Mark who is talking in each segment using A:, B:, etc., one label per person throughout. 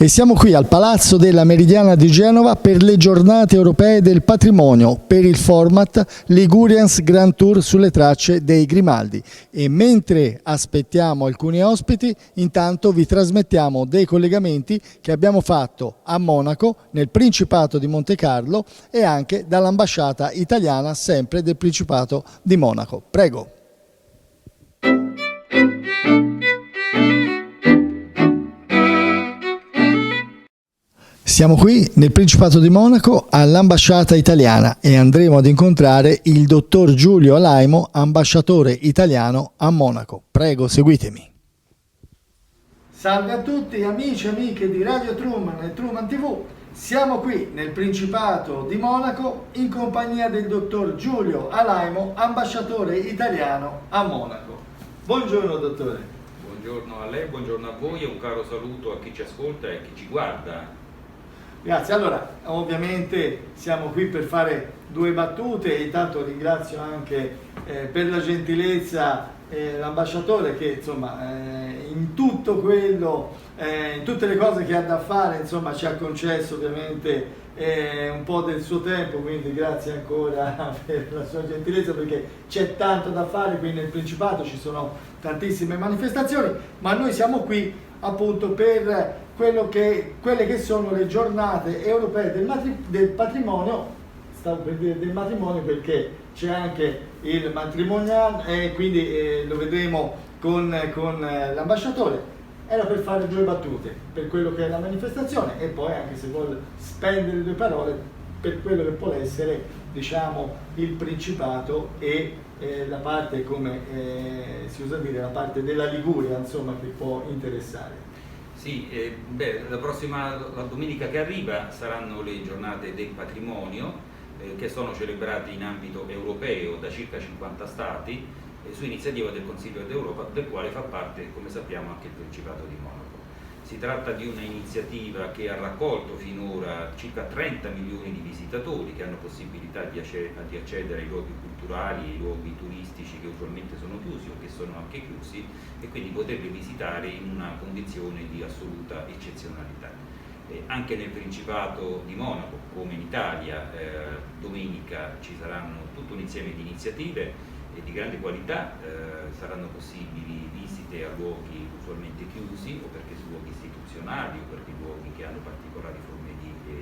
A: E siamo qui al Palazzo della Meridiana di Genova per le giornate europee del patrimonio, per il format Ligurians Grand Tour sulle tracce dei Grimaldi. E mentre aspettiamo alcuni ospiti, intanto vi trasmettiamo dei collegamenti che abbiamo fatto a Monaco, nel Principato di Monte Carlo, e anche dall'ambasciata italiana sempre del Principato di Monaco. Prego. Siamo qui nel Principato di Monaco all'ambasciata italiana e andremo ad incontrare il dottor Giulio Alaimo, ambasciatore italiano a Monaco. Prego, seguitemi. Salve a tutti amici e amiche di Radio Truman e Truman TV. Siamo qui nel Principato di Monaco in compagnia del dottor Giulio Alaimo, ambasciatore italiano a Monaco. Buongiorno dottore.
B: Buongiorno a lei, buongiorno a voi e un caro saluto a chi ci ascolta e chi ci guarda.
A: Grazie, allora ovviamente siamo qui per fare due battute e intanto ringrazio anche per la gentilezza l'ambasciatore che insomma in tutto quello, in tutte le cose che ha da fare insomma ci ha concesso ovviamente un po' del suo tempo, quindi grazie ancora per la sua gentilezza perché c'è tanto da fare qui nel Principato, ci sono tantissime manifestazioni, ma noi siamo qui appunto per quelle che sono le giornate europee del patrimonio, stavo per dire del matrimonio perché c'è anche il matrimonial e quindi lo vedremo con l'ambasciatore. Era per fare due battute per quello che è la manifestazione e poi anche se vuole spendere due parole per quello che può essere diciamo il Principato e la parte, come si usa dire, la parte della Liguria insomma che può interessare.
B: Sì, la domenica che arriva saranno le giornate del patrimonio che sono celebrate in ambito europeo da circa 50 stati su iniziativa del Consiglio d'Europa, del quale fa parte, come sappiamo, anche il Principato di Monaco. Si tratta di una iniziativa che ha raccolto finora circa 30 milioni di visitatori che hanno possibilità di accedere ai luoghi culturali, ai luoghi turistici che usualmente sono chiusi o che sono anche chiusi e quindi poterli visitare in una condizione di assoluta eccezionalità. Anche nel Principato di Monaco, come in Italia, domenica ci saranno tutto un insieme di iniziative di grande qualità, saranno possibili visite a luoghi usualmente chiusi o perché su luoghi istituzionali o perché luoghi che hanno particolari forme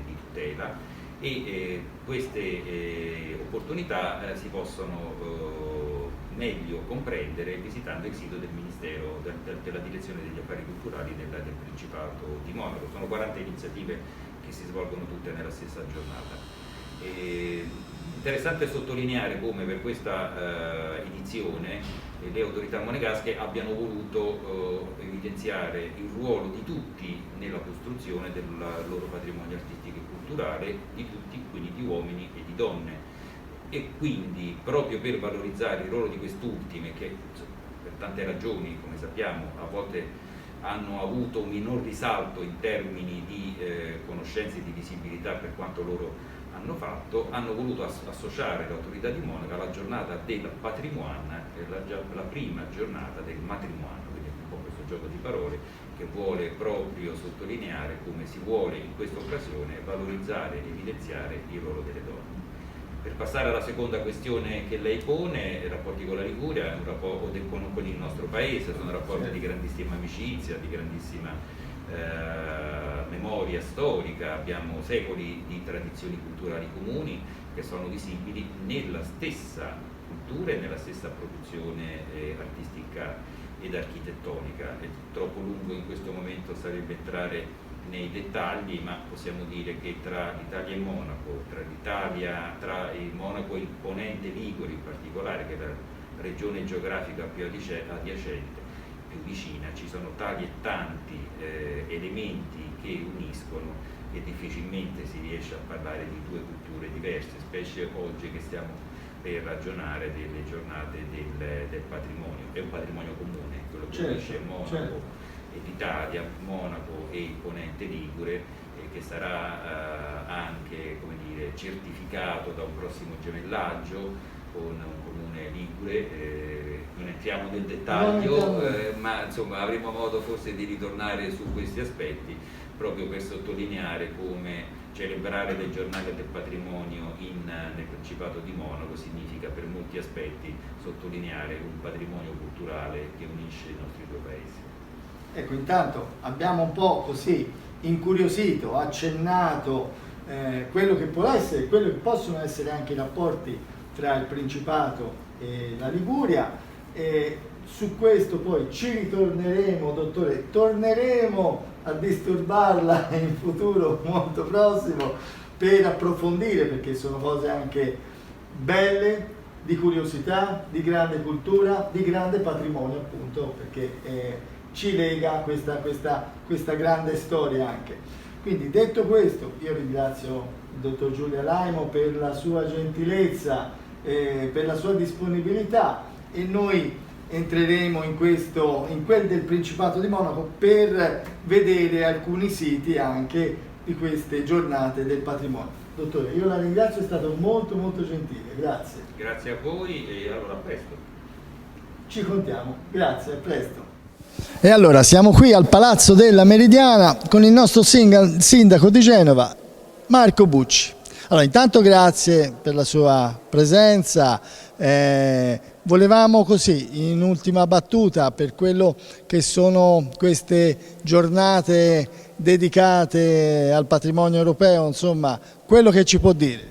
B: di tutela e queste opportunità si possono meglio comprendere visitando il sito del Ministero della Direzione degli Affari Culturali del Principato di Monaco. Sono 40 iniziative che si svolgono tutte nella stessa giornata. Interessante sottolineare come per questa edizione le autorità monegasche abbiano voluto evidenziare il ruolo di tutti nella costruzione del loro patrimonio artistico e culturale, di tutti, quindi di uomini e di donne, e quindi proprio per valorizzare il ruolo di quest'ultime che per tante ragioni, come sappiamo, a volte hanno avuto un minor risalto in termini di conoscenze e di visibilità per quanto loro hanno fatto, hanno voluto associare l'autorità di Monaco alla giornata del patrimoine, la prima giornata del matrimonio, quindi un po' questo gioco di parole che vuole proprio sottolineare come si vuole in questa occasione valorizzare e evidenziare il ruolo delle donne. Per passare alla seconda questione che lei pone, i rapporti con la Liguria o con il nostro paese sono rapporti di grandissima amicizia, di grandissima memoria storica, abbiamo secoli di tradizioni culturali comuni che sono visibili nella stessa cultura e nella stessa produzione artistica ed architettonica. È troppo lungo in questo momento sarebbe entrare nei dettagli, ma possiamo dire che tra l'Italia e Monaco, tra il Monaco e il Ponente Ligure in particolare, che è la regione geografica più adiacente, più vicina, ci sono tali e tanti elementi che uniscono che difficilmente si riesce a parlare di due culture diverse, specie oggi che stiamo per ragionare delle giornate del patrimonio. È un patrimonio comune, quello che unisce Monaco e l'Italia, Monaco e il Ponente Ligure, che sarà anche, come dire, certificato da un prossimo gemellaggio con un comune ligure, non entriamo nel dettaglio, ma insomma avremo modo forse di ritornare su questi aspetti proprio per sottolineare come celebrare le giornate del patrimonio nel Principato di Monaco significa per molti aspetti sottolineare un patrimonio culturale che unisce i nostri due paesi.
A: Ecco, intanto abbiamo un po' così incuriosito, accennato quello che può essere, quello che possono essere anche i rapporti tra il Principato e la Liguria, e su questo poi ci ritorneremo, dottore, torneremo a disturbarla in futuro molto prossimo per approfondire, perché sono cose anche belle, di curiosità, di grande cultura, di grande patrimonio, appunto, perché ci lega questa grande storia anche. Quindi, detto questo, io ringrazio il dottor Giulio Alaimo per la sua gentilezza, per la sua disponibilità, e noi entreremo in quel del Principato di Monaco per vedere alcuni siti anche di queste giornate del patrimonio. Dottore, io la ringrazio, è stato molto molto gentile, grazie.
B: Grazie a voi e allora a presto.
A: Ci contiamo, grazie, a presto. E allora siamo qui al Palazzo della Meridiana con il nostro sindaco di Genova, Marco Bucci. Allora, intanto grazie per la sua presenza. Volevamo così, in ultima battuta, per quello che sono queste giornate dedicate al patrimonio europeo, insomma, quello che ci può dire.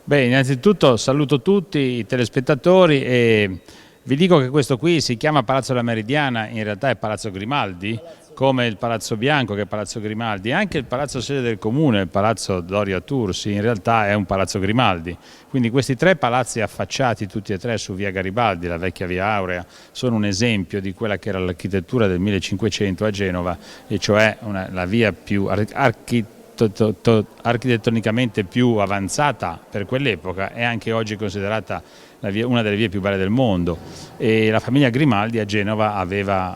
C: Beh, innanzitutto saluto tutti i telespettatori e vi dico che questo qui si chiama Palazzo della Meridiana, in realtà è Palazzo Grimaldi, come il Palazzo Bianco che è Palazzo Grimaldi, anche il palazzo sede del comune, il Palazzo Doria Tursi, in realtà è un Palazzo Grimaldi. Quindi questi tre palazzi affacciati tutti e tre su via Garibaldi, la vecchia via Aurea, sono un esempio di quella che era l'architettura del 1500 a Genova, e cioè la via più architettonicamente più avanzata per quell'epoca, e anche oggi considerata una delle vie più belle del mondo. E la famiglia Grimaldi a Genova aveva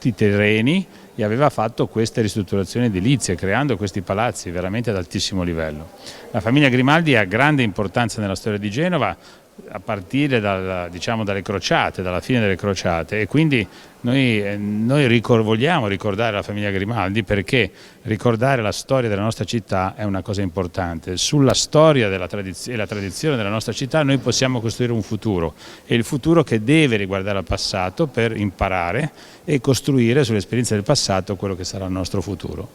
C: i terreni e aveva fatto queste ristrutturazioni edilizie, creando questi palazzi veramente ad altissimo livello. La famiglia Grimaldi ha grande importanza nella storia di Genova, a partire dalle crociate, dalla fine delle crociate, e quindi noi vogliamo ricordare la famiglia Grimaldi, perché ricordare la storia della nostra città è una cosa importante. Sulla storia e la tradizione della nostra città noi possiamo costruire un futuro, e il futuro che deve riguardare il passato per imparare e costruire sull'esperienza del passato quello che sarà il nostro futuro.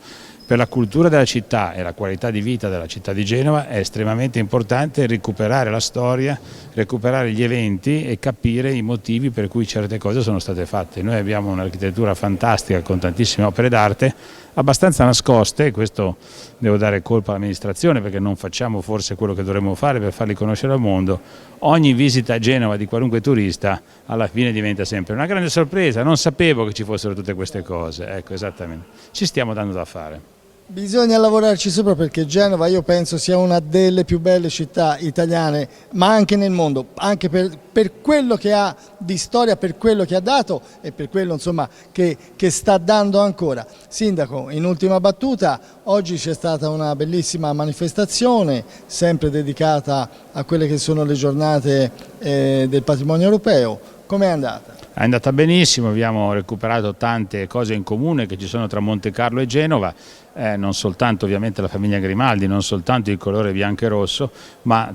C: Per la cultura della città e la qualità di vita della città di Genova è estremamente importante recuperare la storia, recuperare gli eventi e capire i motivi per cui certe cose sono state fatte. Noi abbiamo un'architettura fantastica con tantissime opere d'arte, abbastanza nascoste, e questo devo dare colpa all'amministrazione perché non facciamo forse quello che dovremmo fare per farli conoscere al mondo. Ogni visita a Genova di qualunque turista alla fine diventa sempre una grande sorpresa, non sapevo che ci fossero tutte queste cose, ecco, esattamente, ci stiamo dando da fare.
A: Bisogna lavorarci sopra, perché Genova io penso sia una delle più belle città italiane, ma anche nel mondo, anche per quello che ha di storia, per quello che ha dato e per quello, insomma, che sta dando ancora. Sindaco, in ultima battuta, oggi c'è stata una bellissima manifestazione sempre dedicata a quelle che sono le giornate del patrimonio europeo. Com'è andata?
C: È andata benissimo, abbiamo recuperato tante cose in comune che ci sono tra Monte Carlo e Genova, non soltanto ovviamente la famiglia Grimaldi, non soltanto il colore bianco e rosso, ma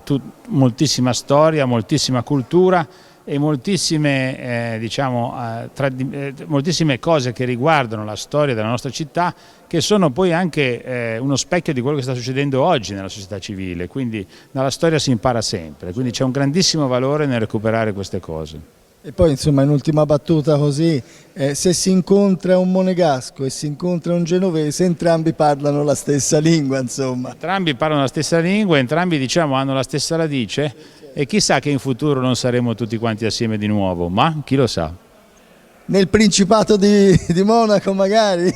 C: moltissima storia, moltissima cultura e moltissime, moltissime cose che riguardano la storia della nostra città, che sono poi anche uno specchio di quello che sta succedendo oggi nella società civile, quindi dalla storia si impara sempre, quindi c'è un grandissimo valore nel recuperare queste cose.
A: E poi, insomma, in ultima battuta così, se si incontra un monegasco e si incontra un genovese, entrambi parlano la stessa lingua, insomma.
C: Entrambi parlano la stessa lingua, entrambi hanno la stessa radice, e chissà che in futuro non saremo tutti quanti assieme di nuovo, ma chi lo sa.
A: Nel Principato di Monaco magari?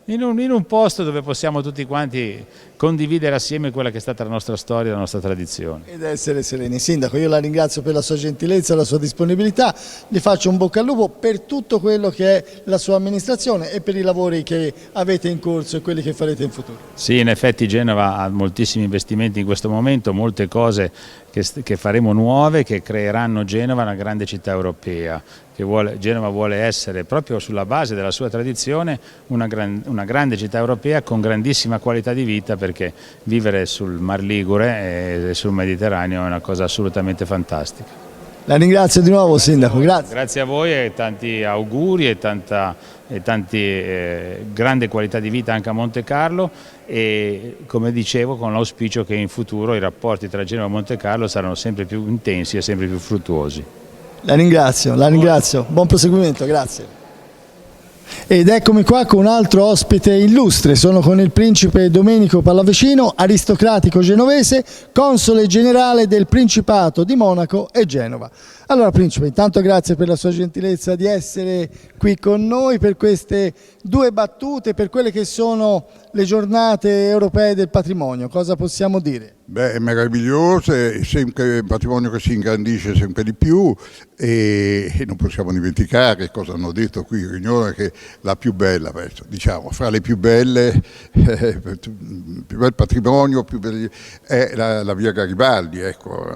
C: In un posto dove possiamo tutti quanti condividere assieme quella che è stata la nostra storia e la nostra tradizione.
A: Ed essere sereni. Sindaco, io la ringrazio per la sua gentilezza, la sua disponibilità, gli faccio un bocca al lupo per tutto quello che è la sua amministrazione e per i lavori che avete in corso e quelli che farete in futuro.
C: Sì, in effetti Genova ha moltissimi investimenti in questo momento, molte cose che faremo nuove, che creeranno Genova una grande città europea. Genova vuole essere, proprio sulla base della sua tradizione, una grande città europea con grandissima qualità di vita, perché vivere sul Mar Ligure e sul Mediterraneo è una cosa assolutamente fantastica.
A: La ringrazio di nuovo, Sindaco, grazie.
C: Grazie a voi e tanti auguri e grande qualità di vita anche a Monte Carlo, e come dicevo, con l'auspicio che in futuro i rapporti tra Genova e Monte Carlo saranno sempre più intensi e sempre più fruttuosi. La ringrazio, buon proseguimento, grazie. Ed eccomi qua con un altro ospite illustre, sono con il principe Domenico Pallavicino, aristocratico genovese, console generale del Principato di Monaco e Genova. Allora principe, intanto grazie per la sua gentilezza di essere qui con noi per queste due battute, per quelle che sono le giornate europee del patrimonio, cosa possiamo dire?
D: Beh, è meraviglioso, è sempre un patrimonio che si ingrandisce sempre di più e non possiamo dimenticare cosa hanno detto qui in riunione, che la più bella, diciamo, fra le più belle, più bel patrimonio è la via Garibaldi, ecco,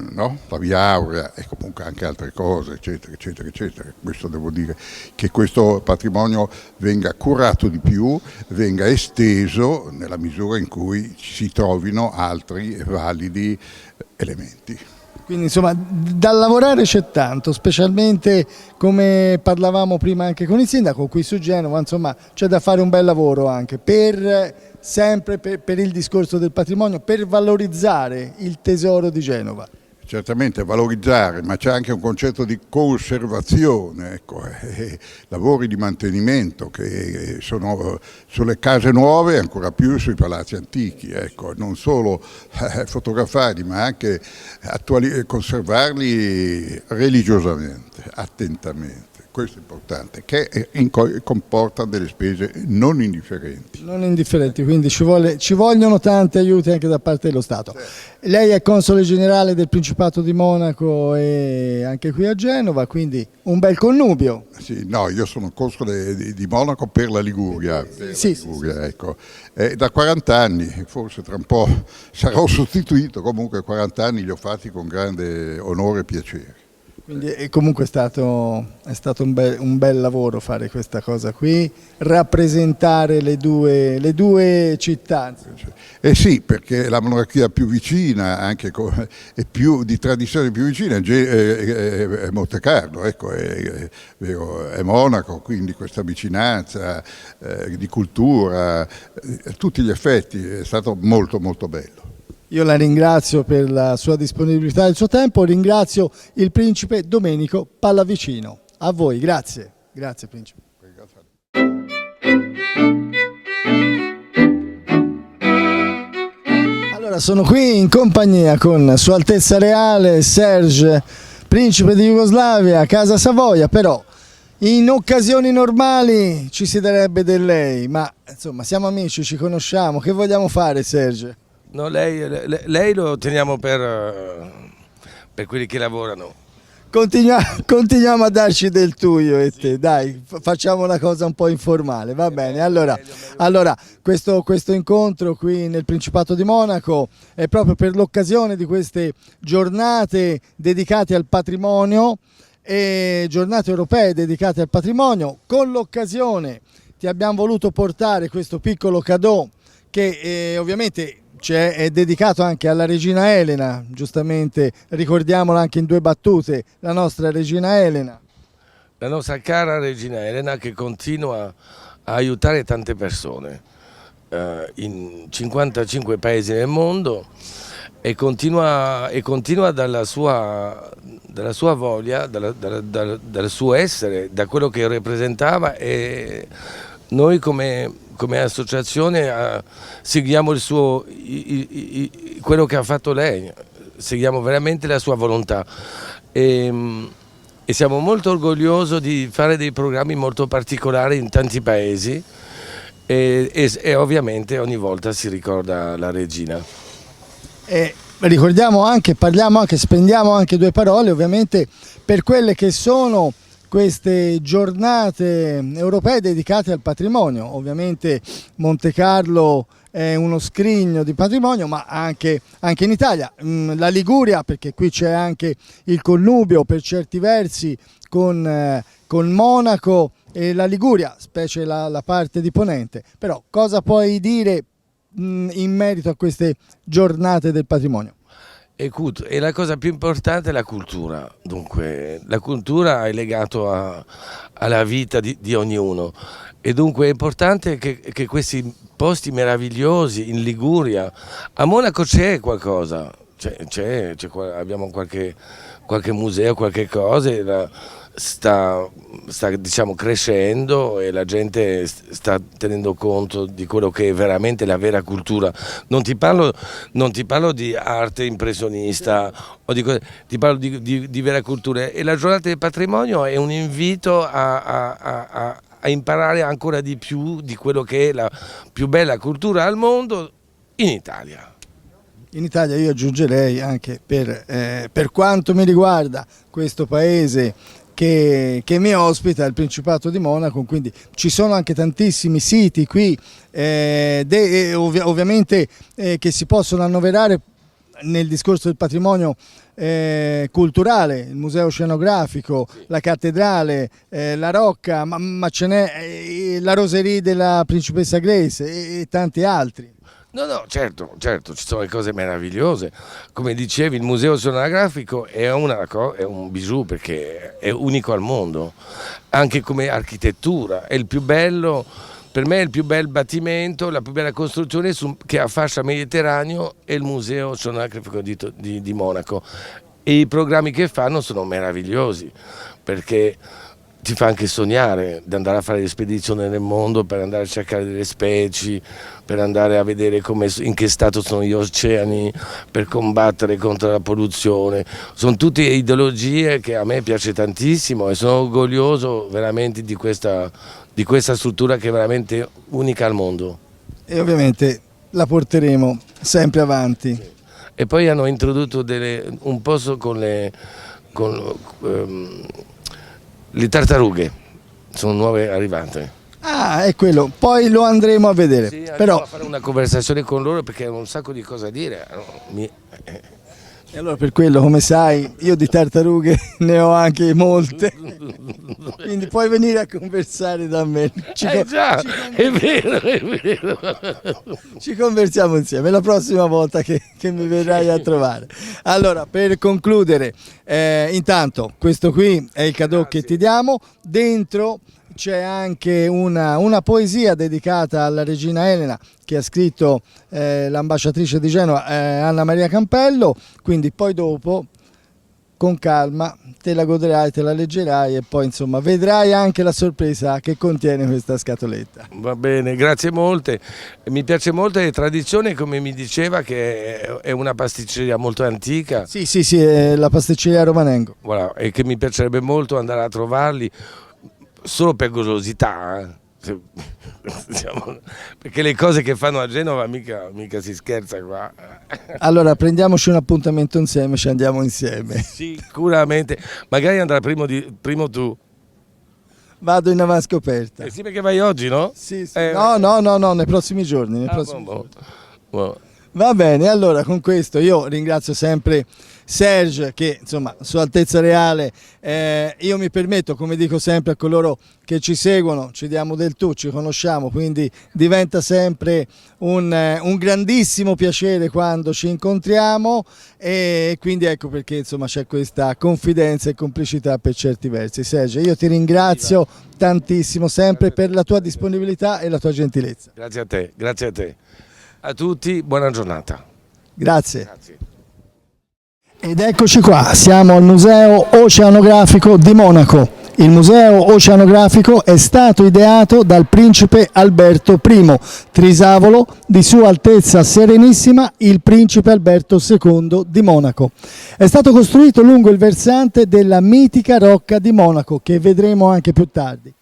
D: no? La via Aurea e comunque anche altre cose, eccetera, eccetera, eccetera. Questo devo dire che questo patrimonio venga curato di più, venga esteso nella misura in cui si trovino altri validi elementi.
A: Quindi insomma da lavorare c'è tanto, specialmente come parlavamo prima anche con il sindaco qui su Genova, insomma c'è da fare un bel lavoro anche sempre per il discorso del patrimonio, per valorizzare il tesoro di Genova.
D: Certamente valorizzare, ma c'è anche un concetto di conservazione, ecco, lavori di mantenimento che sono sulle case nuove e ancora più sui palazzi antichi, ecco, non solo fotografarli ma anche conservarli religiosamente, attentamente. Questo è importante, che comporta delle spese non indifferenti.
A: Non indifferenti, quindi ci vogliono tanti aiuti anche da parte dello Stato. Certo. Lei è console generale del Principato di Monaco e anche qui a Genova, quindi un bel connubio.
D: Sì, no, io sono console di Monaco per la Liguria.
A: Sì.
D: Ecco. Da 40 anni, forse tra un po' sarò sostituito, comunque 40 anni li ho fatti con grande onore e piacere.
A: Quindi comunque è stato un bel lavoro fare questa cosa qui, rappresentare le due città.
D: Sì, perché la monarchia più vicina, anche e più di tradizione più vicina, è Monte Carlo, ecco, è Monaco, quindi questa vicinanza di cultura, a tutti gli effetti è stato molto molto bello.
A: Io la ringrazio per la sua disponibilità e il suo tempo, ringrazio il principe Domenico Pallavicino. A voi, grazie. Grazie principe. Allora sono qui in compagnia con Sua Altezza Reale Serge, principe di Jugoslavia, Casa Savoia, però in occasioni normali ci si darebbe del lei, ma insomma siamo amici, ci conosciamo, che vogliamo fare Serge?
E: No, lei lo teniamo per quelli che lavorano.
A: Continuiamo a darci del tu io e te, dai, facciamo una cosa un po' informale, va bene. Allora questo incontro qui nel Principato di Monaco è proprio per l'occasione di queste giornate dedicate al patrimonio e giornate europee dedicate al patrimonio. Con l'occasione ti abbiamo voluto portare questo piccolo cadeau che ovviamente è dedicato anche alla regina Elena, giustamente ricordiamola anche in due battute, la nostra regina Elena.
E: La nostra cara regina Elena che continua a aiutare tante persone in 55 paesi nel mondo e continua dalla sua voglia, dal suo essere, da quello che rappresentava, e noi come associazione seguiamo quello che ha fatto lei, seguiamo veramente la sua volontà e siamo molto orgogliosi di fare dei programmi molto particolari in tanti paesi e ovviamente ogni volta si ricorda la regina.
A: E ricordiamo anche, parliamo anche, spendiamo anche due parole ovviamente per quelle che sono queste giornate europee dedicate al patrimonio. Ovviamente Monte Carlo è uno scrigno di patrimonio, ma anche in Italia. La Liguria, perché qui c'è anche il connubio per certi versi con Monaco e la Liguria, specie la parte di Ponente. Però cosa puoi dire in merito a queste giornate del patrimonio?
E: E la cosa più importante è la cultura. Dunque, la cultura è legata alla vita di ognuno, e dunque è importante che questi posti meravigliosi in Liguria, a Monaco c'è qualcosa, abbiamo qualche museo, qualche cosa, sta diciamo crescendo, e la gente sta tenendo conto di quello che è veramente la vera cultura. Non ti parlo di arte impressionista o ti parlo di vera cultura, e la giornata del patrimonio è un invito a imparare ancora di più di quello che è la più bella cultura al mondo in Italia.
A: In Italia io aggiungerei anche per quanto mi riguarda questo paese che mi ospita, il Principato di Monaco, quindi ci sono anche tantissimi siti qui ovviamente che si possono annoverare nel discorso del patrimonio culturale, il museo scenografico, la cattedrale, la Rocca, ma ce n'è la Roserie della Principessa Grace e tanti altri.
E: No, certo, ci sono le cose meravigliose. Come dicevi, il museo scenografico è un bijou, perché è unico al mondo, anche come architettura. È il più bello, per me è il più bel battimento, la più bella costruzione che affascia Mediterraneo è il museo scenografico di Monaco. E i programmi che fanno sono meravigliosi, perché ti fa anche sognare di andare a fare spedizioni nel mondo, per andare a cercare delle specie, per andare a vedere in che stato sono gli oceani, per combattere contro la polluzione. Sono tutte ideologie che a me piace tantissimo, e sono orgoglioso veramente di questa struttura che è veramente unica al mondo.
A: E ovviamente la porteremo sempre avanti.
E: Sì. E poi hanno introdotto un posto con le tartarughe, sono nuove arrivate.
A: Ah, è quello, poi lo andremo a vedere.
E: Sì,
A: però
E: a fare una conversazione con loro, perché hanno un sacco di cose a dire.
A: E allora per quello, come sai, io di tartarughe ne ho anche molte, quindi puoi venire a conversare da me.
E: Già, è vero.
A: Ci conversiamo insieme la prossima volta che mi verrai a trovare. Allora, per concludere, intanto questo qui è il cadeau che ti diamo. Dentro c'è anche una poesia dedicata alla regina Elena che ha scritto l'ambasciatrice di Genova Anna Maria Campello, quindi poi dopo con calma te la godrai, te la leggerai, e poi insomma vedrai anche la sorpresa che contiene questa scatoletta.
E: Va bene, grazie molte. Mi piace molto la tradizione, come mi diceva, che è una pasticceria molto antica.
A: Sì, è la pasticceria Romanengo.
E: Voilà, e che mi piacerebbe molto andare a trovarli, solo per curiosità, diciamo, perché le cose che fanno a Genova mica si scherza qua.
A: Allora prendiamoci un appuntamento insieme, ci andiamo insieme.
E: Sicuramente, magari andrà primo tu.
A: Vado in avanscoperta.
E: Sì, perché vai oggi, no?
A: Sì. No, nei prossimi giorni.
E: Buon.
A: Va bene, allora con questo io ringrazio sempre Serge che insomma Sua Altezza Reale, io mi permetto, come dico sempre a coloro che ci seguono, ci diamo del tu, ci conosciamo, quindi diventa sempre un grandissimo piacere quando ci incontriamo, e quindi ecco perché insomma c'è questa confidenza e complicità per certi versi. Serge, io ti ringrazio tantissimo sempre per la tua disponibilità e la tua gentilezza.
E: Grazie a te. A tutti, buona giornata.
A: Grazie. Ed eccoci qua, siamo al Museo Oceanografico di Monaco. Il Museo Oceanografico è stato ideato dal principe Alberto I, trisavolo di Sua Altezza Serenissima il principe Alberto II di Monaco. È stato costruito lungo il versante della mitica Rocca di Monaco, che vedremo anche più tardi.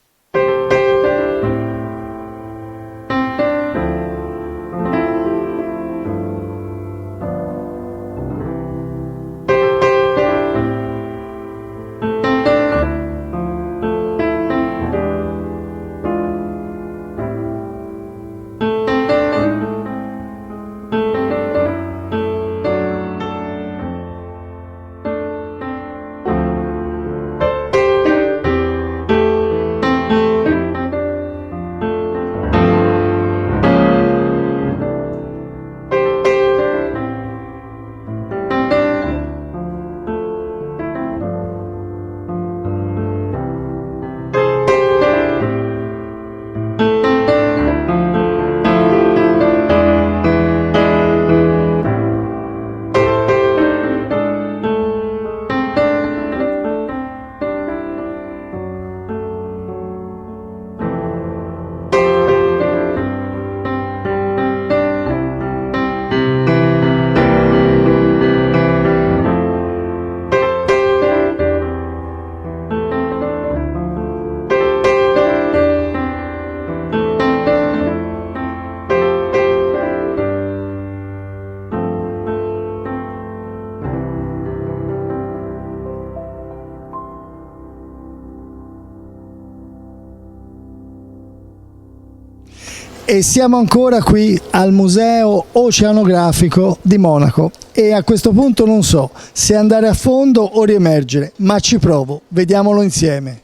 A: E siamo ancora qui al Museo Oceanografico di Monaco e a questo punto non so se andare a fondo o riemergere, ma ci provo, vediamolo insieme.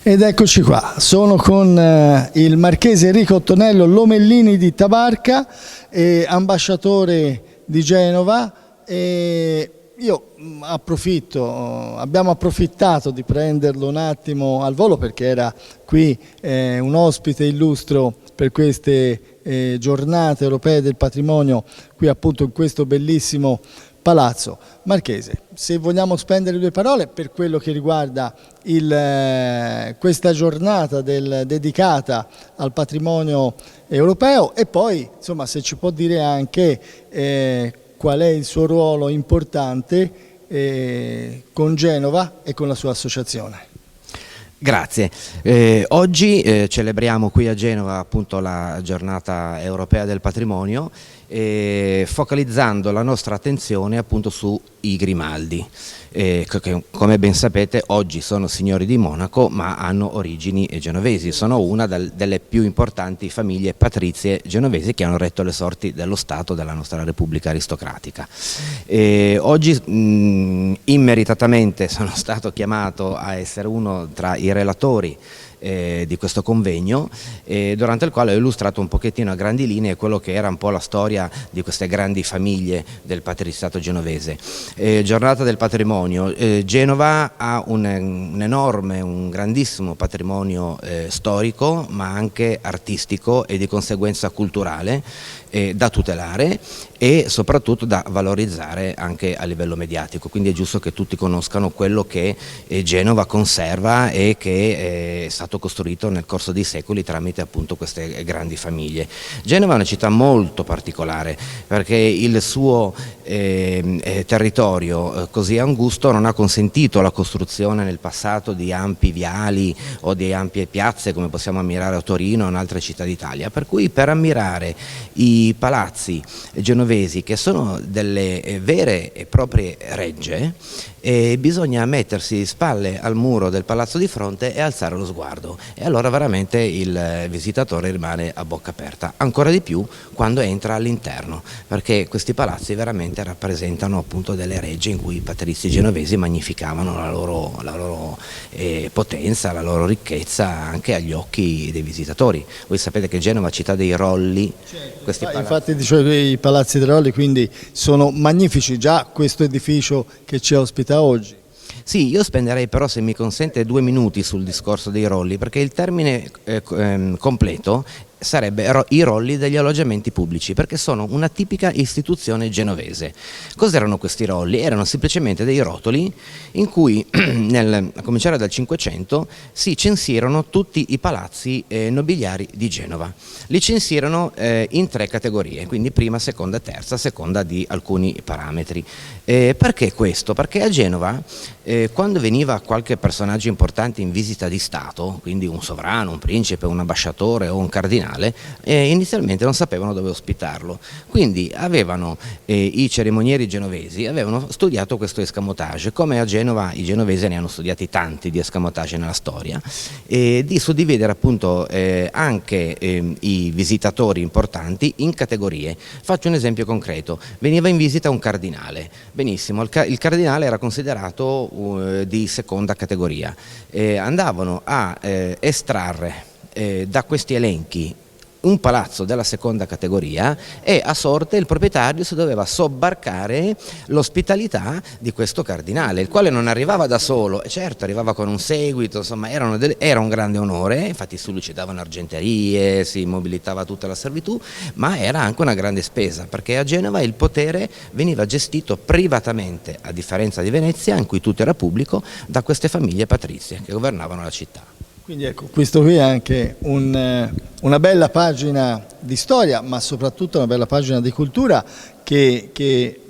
A: Ed eccoci qua, sono con il marchese Enrico Ottonello Lomellini di Tabarca, ambasciatore di Genova, e io abbiamo approfittato di prenderlo un attimo al volo perché era qui un ospite illustro per queste giornate europee del patrimonio, qui appunto in questo bellissimo palazzo. Marchese, se vogliamo spendere due parole per quello che riguarda questa giornata dedicata al patrimonio europeo, e poi insomma se ci può dire anche qual è il suo ruolo importante con Genova e con la sua associazione.
F: Grazie. Oggi celebriamo qui a Genova appunto la giornata europea del patrimonio, focalizzando la nostra attenzione appunto sui Grimaldi, che come ben sapete oggi sono signori di Monaco ma hanno origini genovesi, sono una delle più importanti famiglie patrizie genovesi che hanno retto le sorti dello Stato della nostra Repubblica aristocratica. Oggi immeritatamente sono stato chiamato a essere uno tra i relatori di questo convegno, durante il quale ho illustrato un pochettino a grandi linee quello che era un po' la storia di queste grandi famiglie del patriziato genovese. Giornata del patrimonio patrimonio. Genova ha un enorme, un grandissimo patrimonio storico, ma anche artistico e di conseguenza culturale, da tutelare e soprattutto da valorizzare anche a livello mediatico, quindi è giusto che tutti conoscano quello che Genova conserva e che è stato costruito nel corso dei secoli tramite appunto queste grandi famiglie. Genova è una città molto particolare perché il suo territorio così angusto non ha consentito la costruzione nel passato di ampi viali o di ampie piazze come possiamo ammirare a Torino o in altre città d'Italia, per cui per ammirare i palazzi genovesi che sono delle vere e proprie regge bisogna mettersi spalle al muro del palazzo di fronte e alzare lo sguardo, e allora veramente il visitatore rimane a bocca aperta, ancora di più quando entra all'interno, perché questi palazzi veramente rappresentano appunto delle regge in cui i patrizi genovesi magnificavano la loro potenza, la loro ricchezza anche agli occhi dei visitatori. Voi sapete che Genova è città dei rolli. Questi
A: Infatti dicevo, i palazzi dei rolli quindi sono magnifici, già questo edificio che ci ospita oggi.
F: Sì, io spenderei però, se mi consente, 2 minuti sul discorso dei rolli, perché il termine completo sarebbe i rolli degli alloggiamenti pubblici, perché sono una tipica istituzione genovese. Cos'erano questi rolli? Erano semplicemente dei rotoli in cui, a cominciare dal Cinquecento, si censirono tutti i palazzi nobiliari di Genova. Li censirono in 3 categorie, quindi prima, seconda e terza, a seconda di alcuni parametri. Perché questo? Perché a Genova, quando veniva qualche personaggio importante in visita di Stato, quindi un sovrano, un principe, un ambasciatore o un cardinale, inizialmente non sapevano dove ospitarlo, quindi avevano i cerimonieri genovesi avevano studiato questo escamotage, come a Genova i genovesi ne hanno studiati tanti di escamotage nella storia, di suddividere appunto anche i visitatori importanti in categorie. Faccio un esempio concreto: veniva in visita un cardinale, benissimo, il cardinale era considerato di seconda categoria, andavano a estrarre da questi elenchi un palazzo della seconda categoria e a sorte il proprietario si doveva sobbarcare l'ospitalità di questo cardinale, il quale non arrivava da solo, certo arrivava con un seguito, insomma era un grande onore, infatti si lucidavano argenterie, si mobilitava tutta la servitù, ma era anche una grande spesa, perché a Genova il potere veniva gestito privatamente, a differenza di Venezia in cui tutto era pubblico, da queste famiglie patrizie che governavano la città.
A: Quindi ecco, questo qui è anche una bella pagina di storia, ma soprattutto una bella pagina di cultura che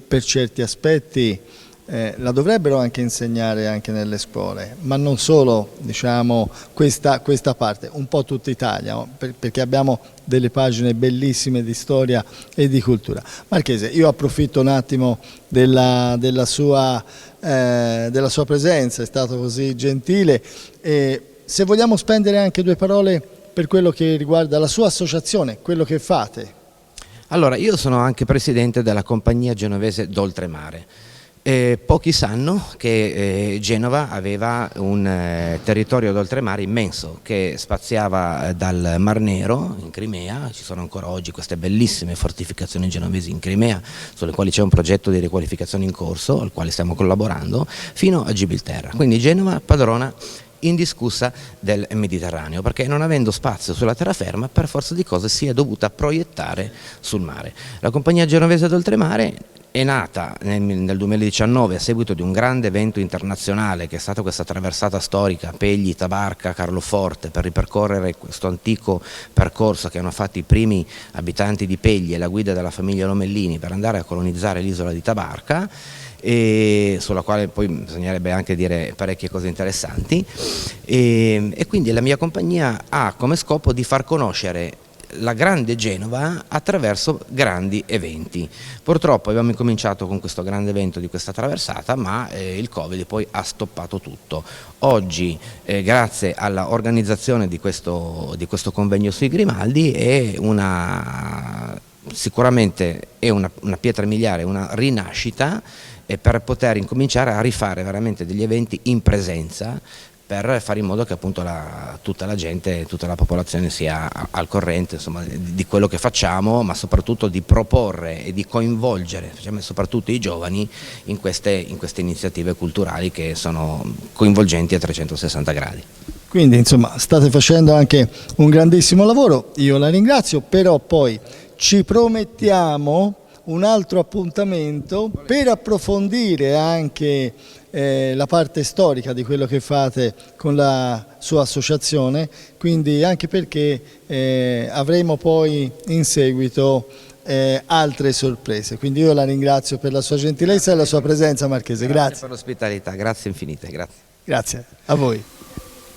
A: per certi aspetti la dovrebbero anche insegnare anche nelle scuole, ma non solo, diciamo, questa parte, un po' tutta Italia, no? Perché abbiamo delle pagine bellissime di storia e di cultura. Marchese, io approfitto un attimo della sua presenza, è stato così gentile. Se vogliamo spendere anche 2 parole per quello che riguarda la sua associazione, quello che fate.
F: Allora, io sono anche presidente della Compagnia Genovese d'Oltremare. Pochi sanno che Genova aveva un territorio d'oltremare immenso che spaziava dal Mar Nero in Crimea, ci sono ancora oggi queste bellissime fortificazioni genovesi in Crimea sulle quali c'è un progetto di riqualificazione in corso al quale stiamo collaborando, fino a Gibilterra. Quindi Genova padrona indiscussa del Mediterraneo, perché non avendo spazio sulla terraferma per forza di cose si è dovuta proiettare sul mare. La Compagnia Genovese d'Oltremare è nata nel 2019 a seguito di un grande evento internazionale che è stata questa traversata storica Pegli, Tabarca, Carloforte, per ripercorrere questo antico percorso che hanno fatto i primi abitanti di Pegli e la guida della famiglia Lomellini per andare a colonizzare l'isola di Tabarca, e sulla quale poi bisognerebbe anche dire parecchie cose interessanti, e quindi la mia compagnia ha come scopo di far conoscere la grande Genova attraverso grandi eventi. Purtroppo abbiamo incominciato con questo grande evento di questa traversata, ma il Covid poi ha stoppato tutto. Oggi, grazie all'organizzazione di questo convegno sui Grimaldi, sicuramente è una pietra miliare, una rinascita, per poter incominciare a rifare veramente degli eventi in presenza per fare in modo che appunto tutta la gente, tutta la popolazione sia al corrente, insomma, di quello che facciamo, ma soprattutto di proporre e di coinvolgere soprattutto i giovani in queste iniziative culturali che sono coinvolgenti a 360 gradi.
A: Quindi insomma state facendo anche un grandissimo lavoro, io la ringrazio, però poi ci promettiamo un altro appuntamento per approfondire anche la parte storica di quello che fate con la sua associazione, quindi anche perché avremo poi in seguito altre sorprese. Quindi io la ringrazio per la sua gentilezza e la sua presenza, Marchese.
F: Grazie per l'ospitalità, grazie infinite. Grazie.
A: Grazie a voi.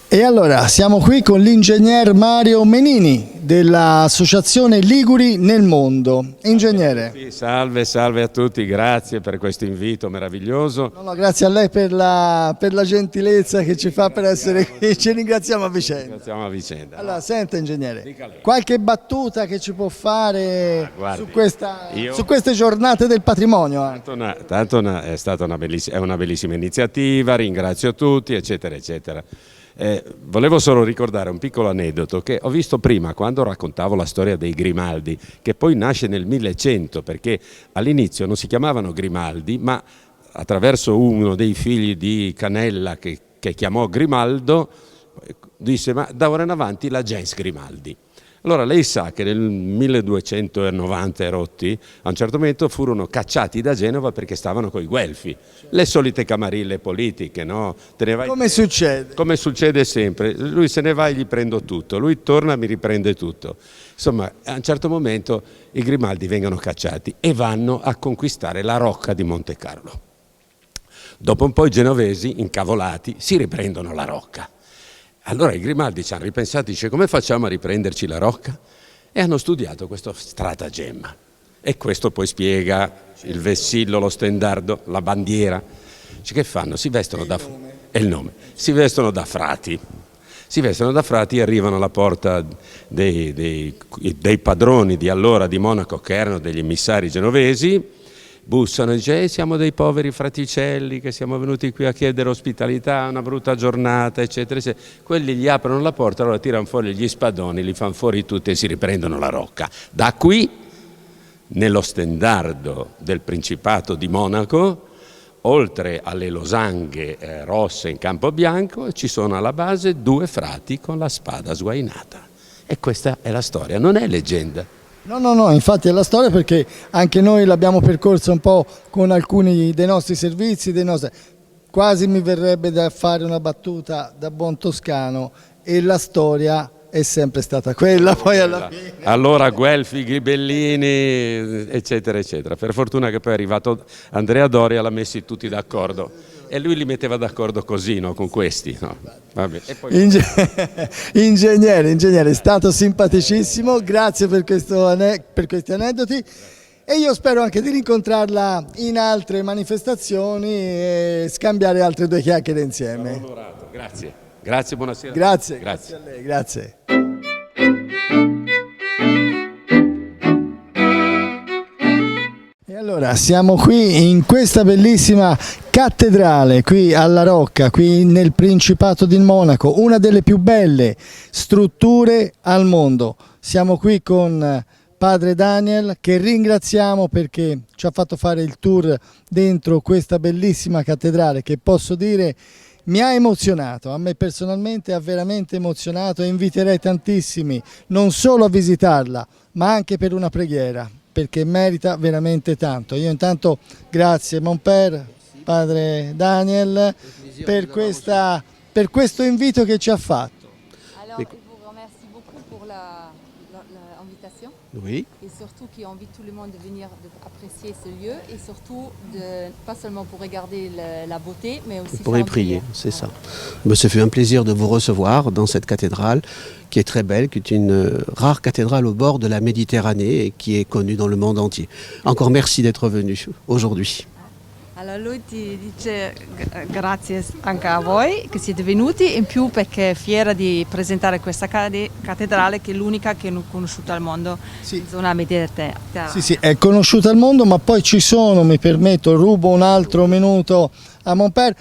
A: E allora siamo qui con l'ingegner Mario Menini dell'associazione Liguri nel Mondo. Ingegnere.
G: Salve, salve a tutti, grazie per questo invito meraviglioso.
A: No, grazie a lei per la gentilezza che ci fa per essere qui, ci ringraziamo a vicenda.
G: Ringraziamo a vicenda.
A: Allora, senta ingegnere, qualche battuta che ci può fare
G: guardi,
A: su queste giornate del patrimonio?
G: È stata una bellissima iniziativa, ringrazio tutti, eccetera, eccetera. Volevo solo ricordare un piccolo aneddoto che ho visto prima quando raccontavo la storia dei Grimaldi, che poi nasce nel 1100, perché all'inizio non si chiamavano Grimaldi, ma attraverso uno dei figli di Canella che chiamò Grimaldo, disse: ma da ora in avanti la gens Grimaldi. Allora lei sa che nel 1290 rotti a un certo momento furono cacciati da Genova perché stavano coi Guelfi, le solite camarille politiche, no?
A: Come succede?
G: Come succede sempre, lui se ne va e gli prendo tutto, lui torna e mi riprende tutto. Insomma, a un certo momento i Grimaldi vengono cacciati e vanno a conquistare la rocca di Monte Carlo. Dopo un po' i genovesi, incavolati, si riprendono la rocca. Allora i Grimaldi ci hanno ripensato, dice: come facciamo a riprenderci la rocca? E hanno studiato questo stratagemma. E questo poi spiega il vessillo, lo stendardo, la bandiera. Cioè, che fanno? Si vestono da... è il nome. Si vestono da frati. Si vestono da frati e arrivano alla porta dei padroni di allora di Monaco, che erano degli emissari genovesi. Bussano e dice: siamo dei poveri fraticelli che siamo venuti qui a chiedere ospitalità, una brutta giornata, eccetera, eccetera. Quelli gli aprono la porta, allora tirano fuori gli spadoni, li fanno fuori tutti e si riprendono la rocca. Da qui, nello stendardo del Principato di Monaco, oltre alle losanghe rosse in campo bianco, ci sono alla base 2 frati con la spada sguainata. E questa è la storia, non è leggenda.
A: No, infatti è la storia, perché anche noi l'abbiamo percorsa un po' con alcuni dei nostri servizi, quasi mi verrebbe da fare una battuta da buon toscano, e la storia è sempre stata quella poi alla fine.
G: Allora Guelfi, Ghibellini, eccetera, eccetera. Per fortuna che poi è arrivato Andrea Doria, l'ha messi tutti d'accordo. E lui li metteva d'accordo così, no? Con questi. No? Vabbè. E poi...
A: Ingegnere, è stato simpaticissimo, grazie per questi aneddoti, e io spero anche di rincontrarla in altre manifestazioni e scambiare altre 2 chiacchiere insieme.
G: Grazie, buonasera.
A: Grazie a lei, grazie. E allora siamo qui in questa bellissima cattedrale, qui alla Rocca, qui nel Principato di Monaco, una delle più belle strutture al mondo. Siamo qui con padre Daniel, che ringraziamo perché ci ha fatto fare il tour dentro questa bellissima cattedrale, che posso dire mi ha emozionato, a me personalmente ha veramente emozionato, e inviterei tantissimi non solo a visitarla ma anche per una preghiera, perché merita veramente tanto. Io intanto grazie Mon Père, padre Daniel, per questo invito che ci ha fatto.
H: Alors, je vous remercie beaucoup pour l'invitation.
I: Oui.
H: Et surtout qui invite tout le monde de venir apprécier ce lieu, et surtout pas seulement pour regarder la beauté, mais aussi
I: pour y prier, c'est ça. Mais ça fait un plaisir de vous recevoir dans cette cathédrale qui est très belle, qui est une rare cathédrale au bord de la Méditerranée et qui est connue dans le monde entier. Encore merci d'être venu aujourd'hui.
H: Allora lui ti dice grazie anche a voi che siete venuti, in più perché è fiera di presentare questa cattedrale che è l'unica che è conosciuta al mondo, sì, in zona mediterranea.
A: Sì, è conosciuta al mondo, ma poi ci sono, mi permetto, rubo un altro minuto a Mon Père,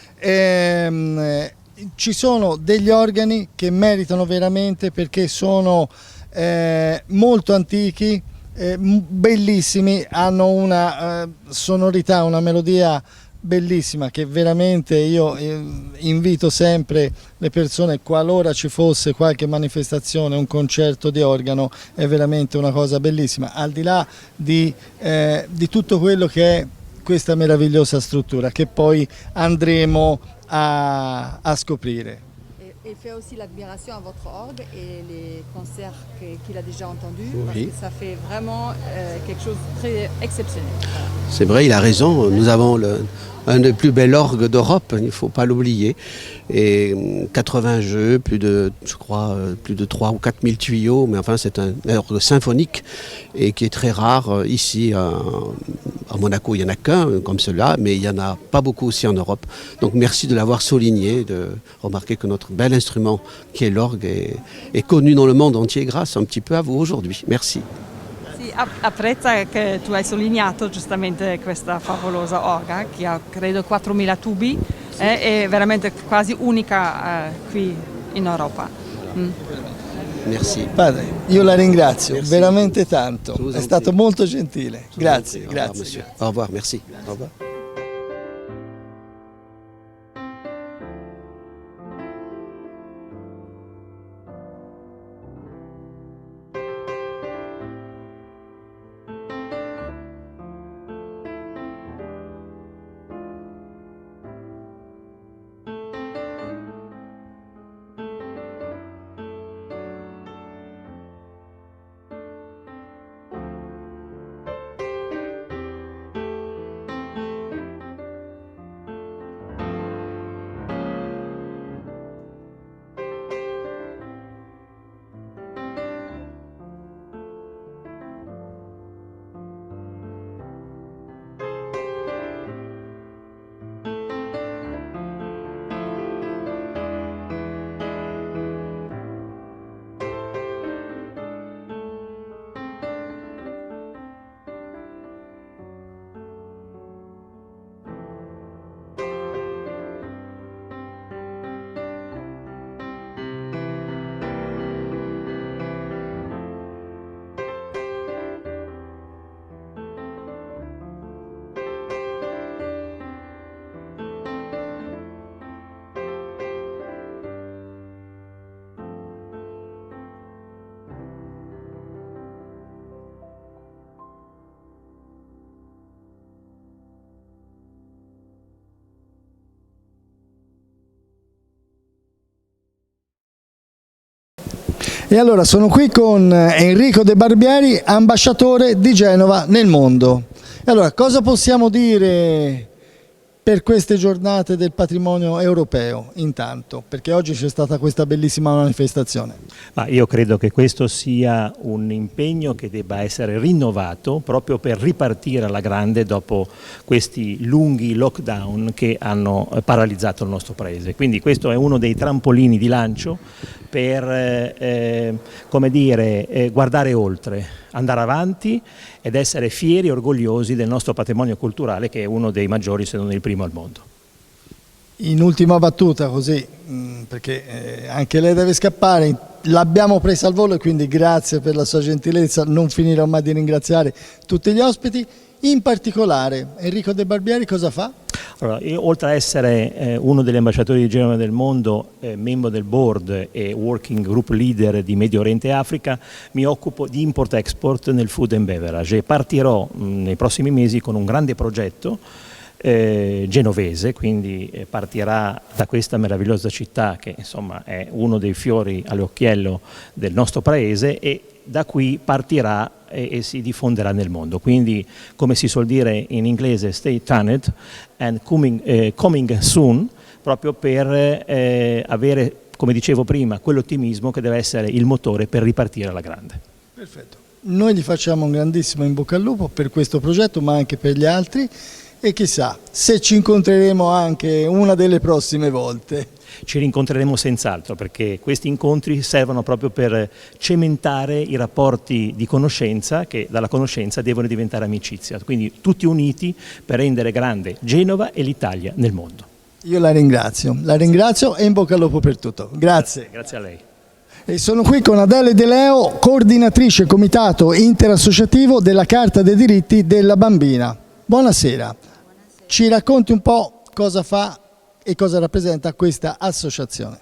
A: ci sono degli organi che meritano veramente perché sono molto antichi, bellissimi, hanno una sonorità, una melodia bellissima che veramente io invito sempre le persone, qualora ci fosse qualche manifestazione, un concerto di organo, è veramente una cosa bellissima, al di là di tutto quello che è questa meravigliosa struttura che poi andremo a scoprire.
H: Et fait aussi l'admiration à votre orgue et les concerts qu'il a déjà entendus, parce
I: Oui.
H: que ça fait vraiment quelque chose de très exceptionnel.
I: C'est vrai, il a raison. Nous avons un des plus bels orgues d'Europe, il ne faut pas l'oublier. Et 80 jeux, plus de 3 ou 4 000 tuyaux, mais enfin c'est un orgue symphonique et qui est très rare ici à Monaco. Il n'y en a qu'un comme cela, mais il n'y en a pas beaucoup aussi en Europe. Donc merci de l'avoir souligné, de remarquer que notre bel instrument qui est l'orgue est connu dans le monde entier grâce un petit peu à vous aujourd'hui. Merci.
H: Sì, apprezza che tu hai sottolineato giustamente questa favolosa orga che ha credo 4.000 tubi, è veramente quasi unica qui in Europa.
I: Merci.
A: Padre, io la ringrazio
I: Merci.
A: veramente tanto,
I: Je vous en
A: è stato
I: prie.
A: molto gentile, grazie,
I: Au revoir,
A: grazie.
I: monsieur. Au revoir, merci. Au revoir.
A: E allora sono qui con Enrico De Barbieri, ambasciatore di Genova nel mondo. E allora cosa possiamo dire per queste giornate del patrimonio europeo intanto? Perché oggi c'è stata questa bellissima manifestazione.
J: Ma io credo che questo sia un impegno che debba essere rinnovato proprio per ripartire alla grande dopo questi lunghi lockdown che hanno paralizzato il nostro paese. Quindi questo è uno dei trampolini di lancio per come dire, guardare oltre, andare avanti ed essere fieri e orgogliosi del nostro patrimonio culturale che è uno dei maggiori se non il primo al mondo.
A: In ultima battuta così, perché anche lei deve scappare, l'abbiamo presa al volo e quindi grazie per la sua gentilezza, non finirò mai di ringraziare tutti gli ospiti, in particolare Enrico De Barbieri cosa fa?
J: Allora, io, oltre a essere uno degli ambasciatori di Genova del mondo, membro del board e working group leader di Medio Oriente e Africa, mi occupo di import-export nel food and beverage e partirò nei prossimi mesi con un grande progetto genovese, quindi partirà da questa meravigliosa città che insomma è uno dei fiori all'occhiello del nostro paese e da qui partirà e si diffonderà nel mondo. Quindi, come si suol dire in inglese, stay tuned and coming soon, proprio per avere, come dicevo prima, quell'ottimismo che deve essere il motore per ripartire alla grande.
A: Perfetto. Noi gli facciamo un grandissimo in bocca al lupo per questo progetto, ma anche per gli altri. E chissà se ci incontreremo anche una delle prossime volte.
J: Ci rincontreremo senz'altro perché questi incontri servono proprio per cementare i rapporti di conoscenza che dalla conoscenza devono diventare amicizia, quindi tutti uniti per rendere grande Genova e l'Italia nel mondo.
A: Io la ringrazio e in bocca al lupo per tutto. Grazie.
J: Grazie a lei.
A: E sono qui con Adele De Leo, coordinatrice comitato interassociativo della Carta dei diritti della bambina. Buonasera. Ci racconti un po' cosa fa e cosa rappresenta questa associazione?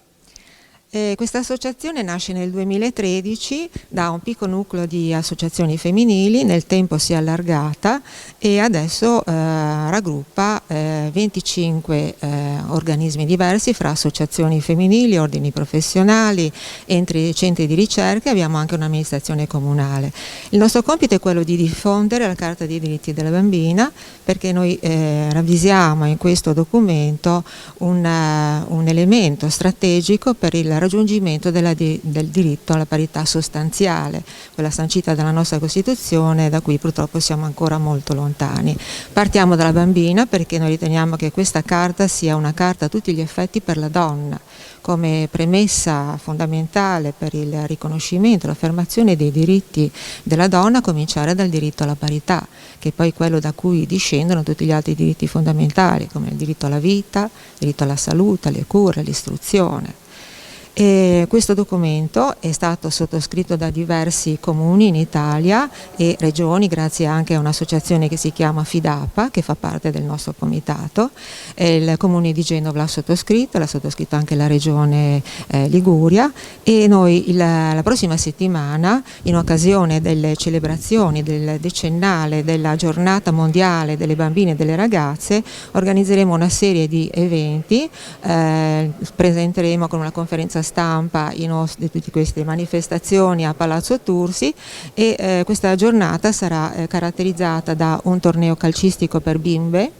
K: Questa associazione nasce nel 2013 da un piccolo nucleo di associazioni femminili, nel tempo si è allargata e adesso raggruppa 25 organismi diversi fra associazioni femminili, ordini professionali, centri di ricerca, abbiamo anche un'amministrazione comunale. Il nostro compito è quello di diffondere la Carta dei diritti della bambina, perché noi ravvisiamo in questo documento un elemento strategico per il raggiungimento del diritto alla parità sostanziale, quella sancita dalla nostra Costituzione, da cui purtroppo siamo ancora molto lontani. Partiamo dalla bambina perché noi riteniamo che questa carta sia una carta a tutti gli effetti per la donna, come premessa fondamentale per il riconoscimento, l'affermazione dei diritti della donna, a cominciare dal diritto alla parità, che è poi quello da cui discendono tutti gli altri diritti fondamentali, come il diritto alla vita, il diritto alla salute, alle cure, all'istruzione. E questo documento è stato sottoscritto da diversi comuni in Italia e regioni, grazie anche a un'associazione che si chiama FIDAPA, che fa parte del nostro comitato. Il comune di Genova l'ha sottoscritto anche la regione Liguria, e noi la prossima settimana, in occasione delle celebrazioni del decennale della giornata mondiale delle bambine e delle ragazze, organizzeremo una serie di eventi, presenteremo con una conferenza stampa di tutte queste manifestazioni a Palazzo Tursi, e questa giornata sarà caratterizzata da un torneo calcistico per bimbe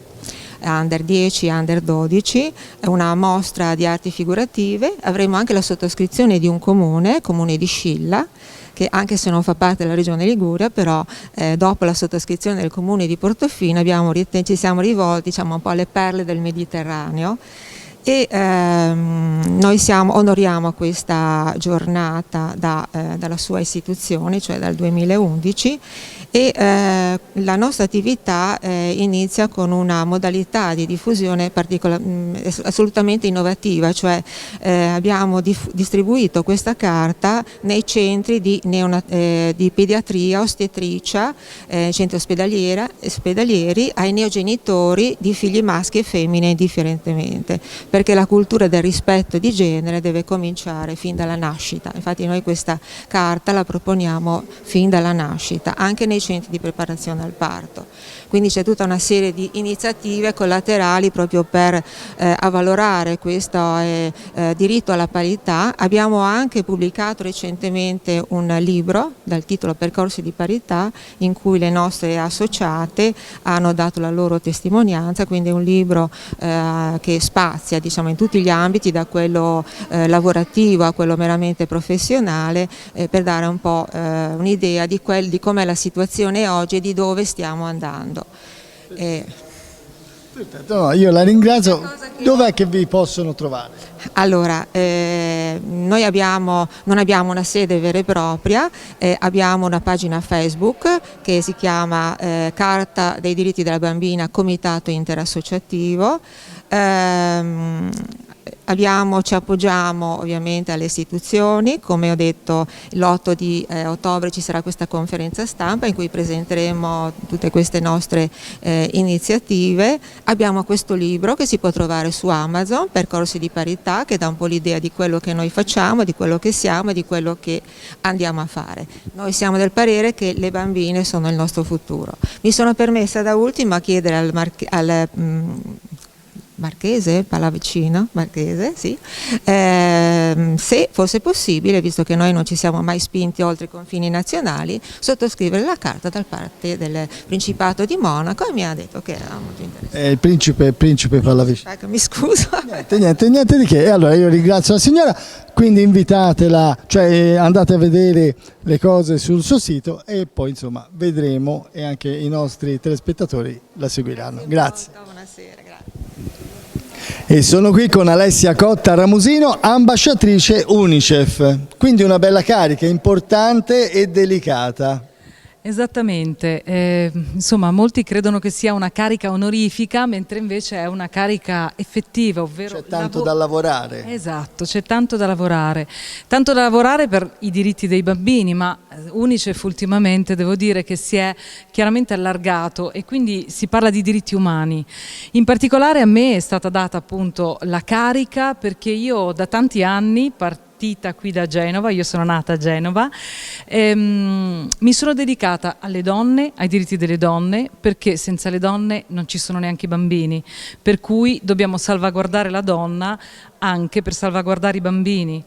K: under 10, under 12, una mostra di arti figurative. Avremo anche la sottoscrizione di un comune di Scilla, che anche se non fa parte della regione Liguria, però dopo la sottoscrizione del comune di Portofino ci siamo rivolti, diciamo, un po' alle perle del Mediterraneo. E noi onoriamo questa giornata dalla sua istituzione, cioè dal 2011, e la nostra attività inizia con una modalità di diffusione assolutamente innovativa, cioè abbiamo distribuito questa carta nei centri di pediatria, ostetricia, centri ospedalieri, ai neogenitori di figli maschi e femmine indifferentemente, perché la cultura del rispetto di genere deve cominciare fin dalla nascita. Infatti noi questa carta la proponiamo fin dalla nascita, anche nei centri di preparazione al parto. Quindi c'è tutta una serie di iniziative collaterali proprio per avvalorare questo diritto alla parità. Abbiamo anche pubblicato recentemente un libro dal titolo Percorsi di parità, in cui le nostre associate hanno dato la loro testimonianza, quindi è un libro che spazia, diciamo, in tutti gli ambiti, da quello lavorativo a quello meramente professionale, per dare un po' un'idea di com'è la situazione oggi e di dove stiamo andando.
A: No, io la ringrazio. Dov'è che vi possono trovare?
K: Allora, noi non abbiamo una sede vera e propria, abbiamo una pagina Facebook che si chiama Carta dei diritti della bambina Comitato Interassociativo. Ci appoggiamo ovviamente alle istituzioni, come ho detto l'8 di ottobre ci sarà questa conferenza stampa in cui presenteremo tutte queste nostre iniziative. Abbiamo questo libro che si può trovare su Amazon, Percorsi di parità, che dà un po' l'idea di quello che noi facciamo, di quello che siamo e di quello che andiamo a fare. Noi siamo del parere che le bambine sono il nostro futuro. Mi sono permessa da ultimo a chiedere al Marchese, Pallavicino, Marchese, sì, se fosse possibile, visto che noi non ci siamo mai spinti oltre i confini nazionali, sottoscrivere la carta da parte del Principato di Monaco, e mi ha detto che era molto interessante.
A: Il principe Pallavicino.
K: Ecco, mi scuso.
A: Niente di che. E allora io ringrazio la signora, quindi invitatela, cioè andate a vedere le cose sul suo sito e poi insomma vedremo, e anche i nostri telespettatori la seguiranno. Grazie.
K: Buonasera, grazie.
A: E sono qui con Alessia Cotta Ramusino, ambasciatrice UNICEF, quindi una bella carica importante e delicata.
H: Esattamente, insomma molti credono che sia una carica onorifica, mentre invece è una carica effettiva, ovvero
A: c'è tanto da lavorare.
H: Esatto, c'è tanto da lavorare per i diritti dei bambini, ma UNICEF ultimamente devo dire che si è chiaramente allargato e quindi si parla di diritti umani. In particolare a me è stata data appunto la carica perché io da tanti anni qui da Genova, io sono nata a Genova, mi sono dedicata alle donne, ai diritti delle donne, perché senza le donne non ci sono neanche i bambini, per cui dobbiamo salvaguardare la donna anche per salvaguardare i bambini.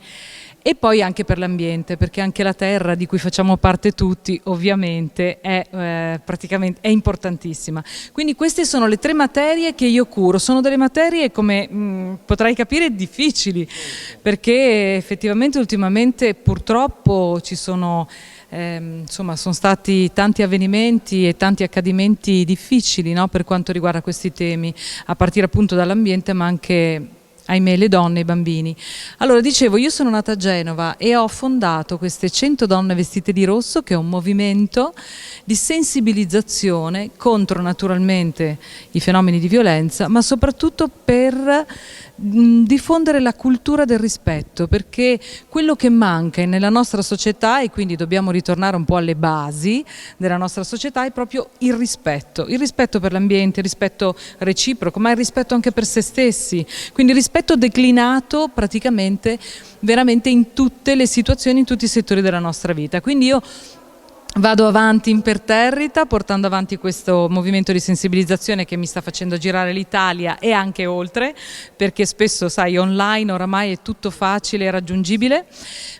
H: E poi anche per l'ambiente, perché anche la terra di cui facciamo parte tutti ovviamente è praticamente importantissima. Quindi queste sono le 3 materie che io curo, sono delle materie come potrai capire difficili, perché effettivamente ultimamente purtroppo ci sono insomma sono stati tanti avvenimenti e tanti accadimenti difficili, no, per quanto riguarda questi temi, a partire appunto dall'ambiente ma anche ahimè le donne e i bambini. Allora dicevo, io sono nata a Genova e ho fondato queste 100 donne vestite di rosso, che è un movimento di sensibilizzazione contro naturalmente i fenomeni di violenza, ma soprattutto per diffondere la cultura del rispetto, perché quello che manca nella nostra società, e quindi dobbiamo ritornare un po' alle basi della nostra società, è proprio il rispetto per l'ambiente, il rispetto reciproco, ma il rispetto anche per se stessi, quindi il rispetto declinato praticamente veramente in tutte le situazioni, in tutti i settori della nostra vita. Quindi io vado avanti imperterrita portando avanti questo movimento di sensibilizzazione che mi sta facendo girare l'Italia e anche oltre, perché spesso sai online oramai è tutto facile e raggiungibile.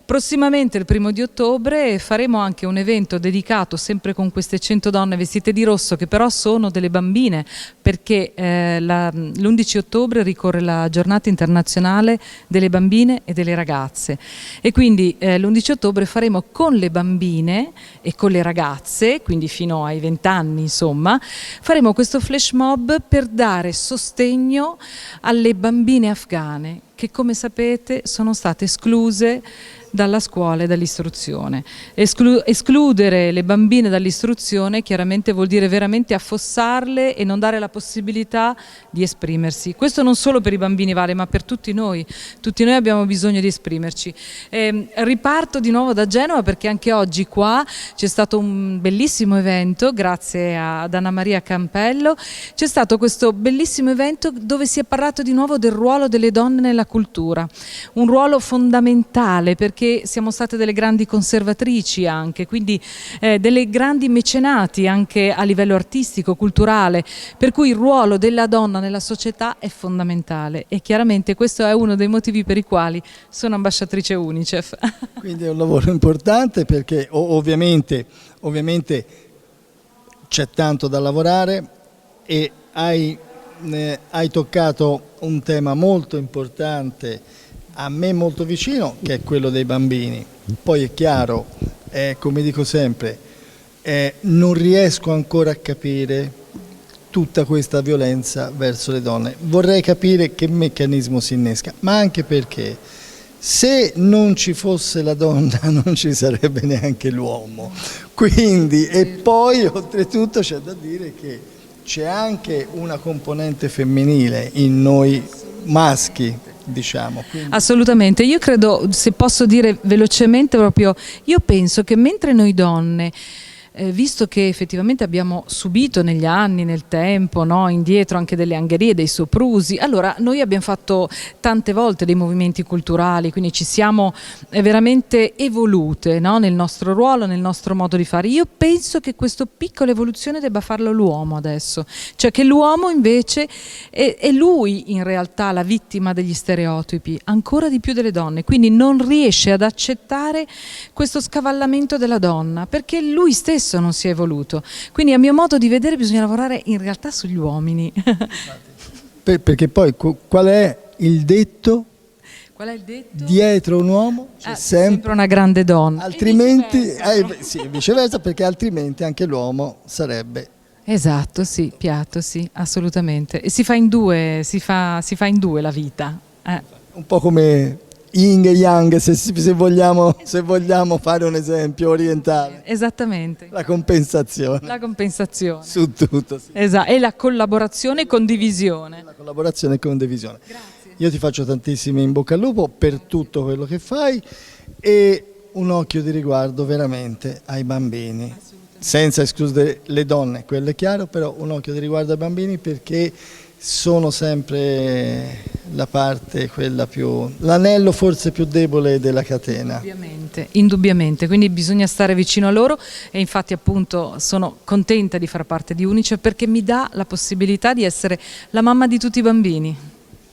H: Prossimamente il 1° di ottobre faremo anche un evento dedicato sempre con queste 100 donne vestite di rosso, che però sono delle bambine, perché l'11 ottobre ricorre la giornata internazionale delle bambine e delle ragazze e quindi l'11 ottobre faremo con le bambine e con le ragazze, quindi fino ai 20 anni insomma, faremo questo flash mob per dare sostegno alle bambine afghane che, come sapete, sono state escluse dalla scuola e dall'istruzione. Escludere le bambine dall'istruzione chiaramente vuol dire veramente affossarle e non dare la possibilità di esprimersi. Questo non solo per i bambini vale, ma per tutti noi. Tutti noi abbiamo bisogno di esprimerci. Riparto di nuovo da Genova perché anche oggi qua c'è stato un bellissimo evento, grazie ad Anna Maria Campello, c'è stato questo bellissimo evento dove si è parlato di nuovo del ruolo delle donne nella cultura, un ruolo fondamentale perché siamo state delle grandi conservatrici anche, quindi delle grandi mecenati anche a livello artistico, culturale, per cui il ruolo della donna nella società è fondamentale e chiaramente questo è uno dei motivi per i quali sono ambasciatrice UNICEF.
A: Quindi è un lavoro importante perché ovviamente c'è tanto da lavorare e hai toccato un tema molto importante, a me molto vicino, che è quello dei bambini. Poi è chiaro, come dico sempre, non riesco ancora a capire tutta questa violenza verso le donne. Vorrei capire che meccanismo si innesca, ma anche perché se non ci fosse la donna non ci sarebbe neanche l'uomo. Quindi, e poi oltretutto c'è da dire che c'è anche una componente femminile in noi maschi, diciamo. Quindi...
H: Assolutamente, io credo, se posso dire velocemente proprio, io penso che mentre noi donne, visto che effettivamente abbiamo subito negli anni, nel tempo, no, indietro anche delle angherie, dei soprusi, allora noi abbiamo fatto tante volte dei movimenti culturali, quindi ci siamo veramente evolute, no, nel nostro ruolo, nel nostro modo di fare. Io penso che questa piccola evoluzione debba farlo l'uomo adesso, cioè che l'uomo invece è lui in realtà la vittima degli stereotipi, ancora di più delle donne, quindi non riesce ad accettare questo scavallamento della donna, perché lui stesso non si è evoluto. Quindi a mio modo di vedere bisogna lavorare in realtà sugli uomini.
A: Perché poi qual è il detto?
H: Qual è il detto?
A: Dietro un uomo c'è
H: sempre una grande donna.
A: Altrimenti, viceversa, perché altrimenti anche l'uomo sarebbe...
H: Esatto, sì, piatto, sì, assolutamente. E si fa in due, si fa in due la vita.
A: Un po' come yin e yang, se vogliamo fare un esempio orientale.
H: Esattamente.
A: La compensazione.
H: La compensazione.
A: Su tutto. Sì.
H: Esatto, e la collaborazione e condivisione.
A: La collaborazione e condivisione. Grazie. Io ti faccio tantissimi in bocca al lupo per tutto quello che fai e un occhio di riguardo veramente ai bambini. Senza escludere le donne, quello è chiaro, però un occhio di riguardo ai bambini perché sono sempre la parte, l'anello forse più debole della catena.
H: Indubbiamente, quindi bisogna stare vicino a loro e infatti appunto sono contenta di far parte di Unicef perché mi dà la possibilità di essere la mamma di tutti i bambini.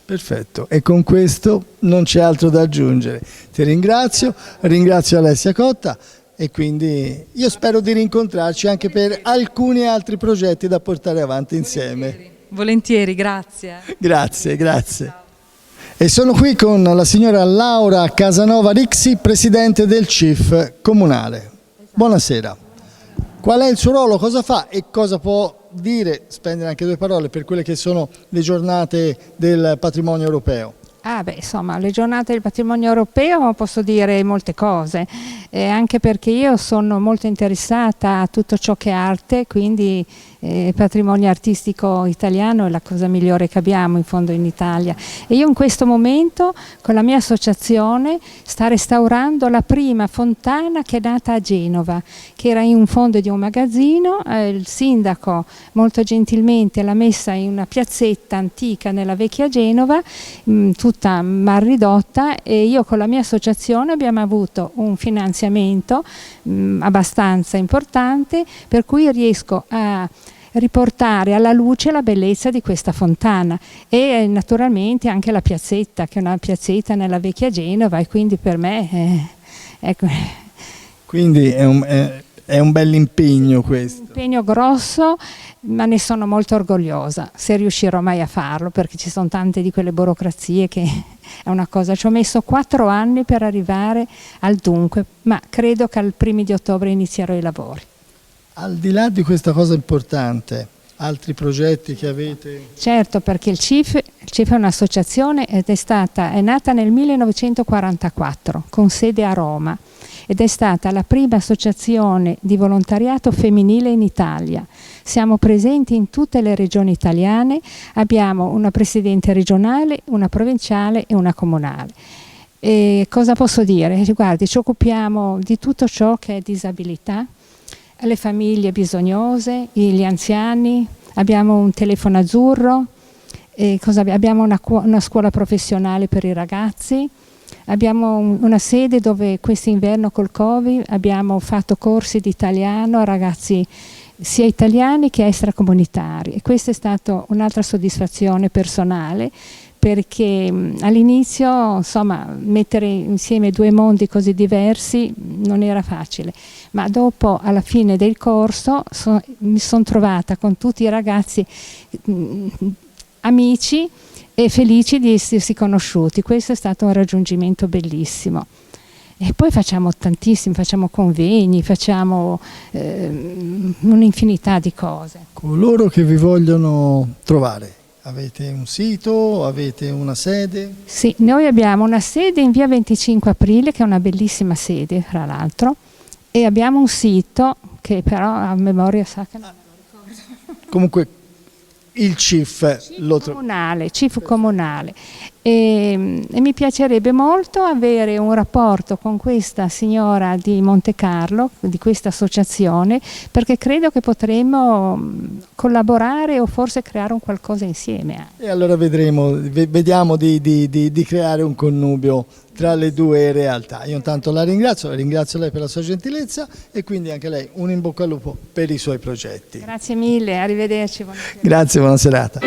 A: Perfetto, e con questo non c'è altro da aggiungere. Ti ringrazio Alessia Cotta e quindi io spero di rincontrarci anche per alcuni altri progetti da portare avanti insieme.
H: Volentieri, grazie.
A: Grazie. E sono qui con la signora Laura Casanova Rixi, presidente del CIF comunale. Buonasera. Qual è il suo ruolo, cosa fa e cosa può dire, spendere anche 2 parole per quelle che sono le giornate del patrimonio europeo?
L: Insomma, le giornate del patrimonio europeo posso dire molte cose, anche perché io sono molto interessata a tutto ciò che è arte, quindi il patrimonio artistico italiano è la cosa migliore che abbiamo in fondo in Italia e io in questo momento con la mia associazione sta restaurando la prima fontana che è nata a Genova, che era in un fondo di un magazzino, il sindaco molto gentilmente l'ha messa in una piazzetta antica nella vecchia Genova, tutta mal ridotta e io con la mia associazione abbiamo avuto un finanziamento abbastanza importante per cui riesco a riportare alla luce la bellezza di questa fontana e naturalmente anche la piazzetta che è una piazzetta nella vecchia Genova e quindi per me ecco.
A: Quindi è un bell'impegno questo.
L: Un impegno grosso, ma ne sono molto orgogliosa se riuscirò mai a farlo perché ci sono tante di quelle burocrazie che è una cosa, ci ho messo 4 anni per arrivare al dunque, ma credo che al 1° di ottobre inizierò i lavori.
A: Al di là di questa cosa importante, altri progetti che avete?
L: Certo, perché il CIF è un'associazione ed è nata nel 1944 con sede a Roma ed è stata la prima associazione di volontariato femminile in Italia. Siamo presenti in tutte le regioni italiane, abbiamo una presidente regionale, una provinciale e una comunale. E cosa posso dire? Guardi, ci occupiamo di tutto ciò che è disabilità, le famiglie bisognose, gli anziani, abbiamo un telefono azzurro, abbiamo una scuola professionale per i ragazzi, abbiamo una sede dove quest'inverno col Covid abbiamo fatto corsi di italiano a ragazzi sia italiani che extracomunitari e questa è stata un'altra soddisfazione personale perché all'inizio insomma mettere insieme 2 mondi così diversi non era facile, ma dopo alla fine del corso mi sono trovata con tutti i ragazzi amici e felici di essersi conosciuti, questo è stato un raggiungimento bellissimo. E poi facciamo tantissimo, facciamo convegni, facciamo un'infinità di cose.
A: Coloro che vi vogliono trovare, avete un sito, avete una sede?
L: Sì, noi abbiamo una sede in via 25 aprile che è una bellissima sede fra l'altro e abbiamo un sito che però a memoria sa che non me lo ricordo.
A: Comunque il CIF
L: comunale e mi piacerebbe molto avere un rapporto con questa signora di Montecarlo, di questa associazione, perché credo che potremmo collaborare o forse creare un qualcosa insieme.
A: E allora vediamo di creare un connubio tra le 2 realtà. Io intanto la ringrazio lei per la sua gentilezza e quindi anche lei un in bocca al lupo per i suoi progetti.
L: Grazie mille, arrivederci.
A: Grazie, buona serata.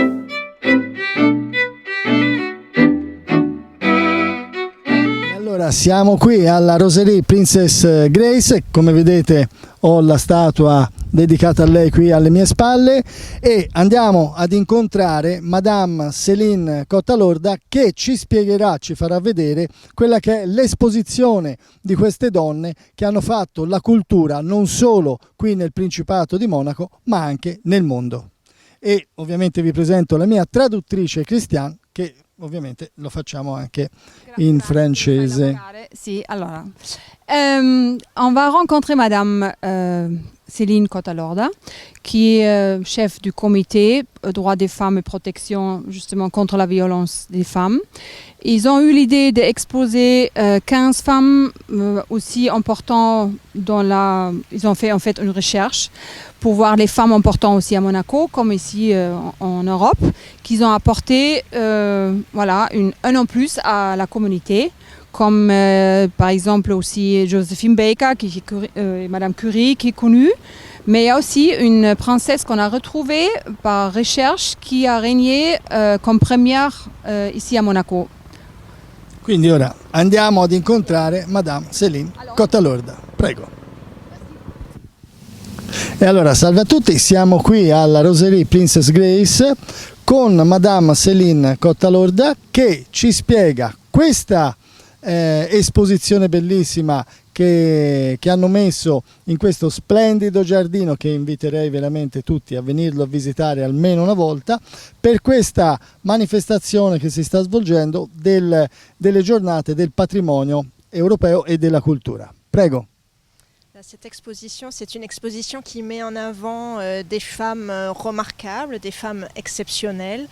A: Allora, siamo qui alla Rosary Princess Grace, come vedete ho la statua dedicata a lei qui alle mie spalle e andiamo ad incontrare Madame Céline Cottalorda che ci spiegherà, ci farà vedere quella che è l'esposizione di queste donne che hanno fatto la cultura non solo qui nel Principato di Monaco ma anche nel mondo. E ovviamente vi presento la mia traduttrice Christiane che ovviamente lo facciamo anche in francese.
H: Sì, alors, on va rencontrer Madame Céline Cotalorda, qui est chef du comité droits des femmes et protection justement contre la violence des femmes. Ils ont eu l'idée d'exposer 15 femmes aussi importantes ils ont fait en fait une recherche pour voir les femmes importantes aussi à Monaco, comme ici en Europe, qu'ils ont apporté voilà, un en plus à la communauté, comme par exemple aussi Josephine Baker, Madame Curie, qui est connue. Mais il y a aussi une princesse qu'on a retrouvée par recherche qui a régné comme première ici à Monaco.
A: Quindi ora andiamo ad incontrare Madame Céline Cotalorda. Prego. E allora, salve a tutti, siamo qui alla Roserie Princess Grace con Madame Céline Cotalorda che ci spiega questa esposizione bellissima che hanno messo in questo splendido giardino, che inviterei veramente tutti a venirlo a visitare almeno una volta, per questa manifestazione che si sta svolgendo delle giornate del patrimonio europeo et de la culture. Prego.
M: Cette exposition, c'est une exposition qui met en avant des femmes remarquables, des femmes exceptionnelles,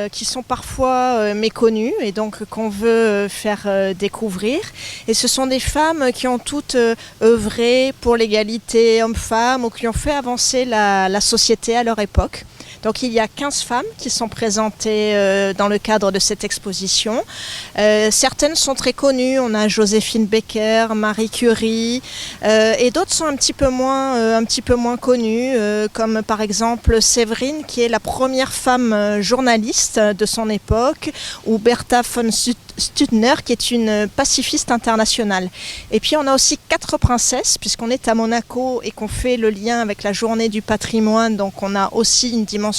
M: qui sont parfois méconnues et donc qu'on veut faire découvrir. Et ce sont des femmes qui ont toutes œuvré pour l'égalité homme-femme ou qui ont fait avancer la société à leur époque. Donc il y a 15 femmes qui sont présentées dans le cadre de cette exposition. Certaines sont très connues, on a Joséphine Baker, Marie Curie, et d'autres sont un petit peu moins connues, comme par exemple Séverine, qui est la première femme journaliste de son époque, ou Bertha von Stuttner, qui est une pacifiste internationale. Et puis on a aussi 4 princesses, puisqu'on est à Monaco et qu'on fait le lien avec la journée du patrimoine, donc on a aussi une dimension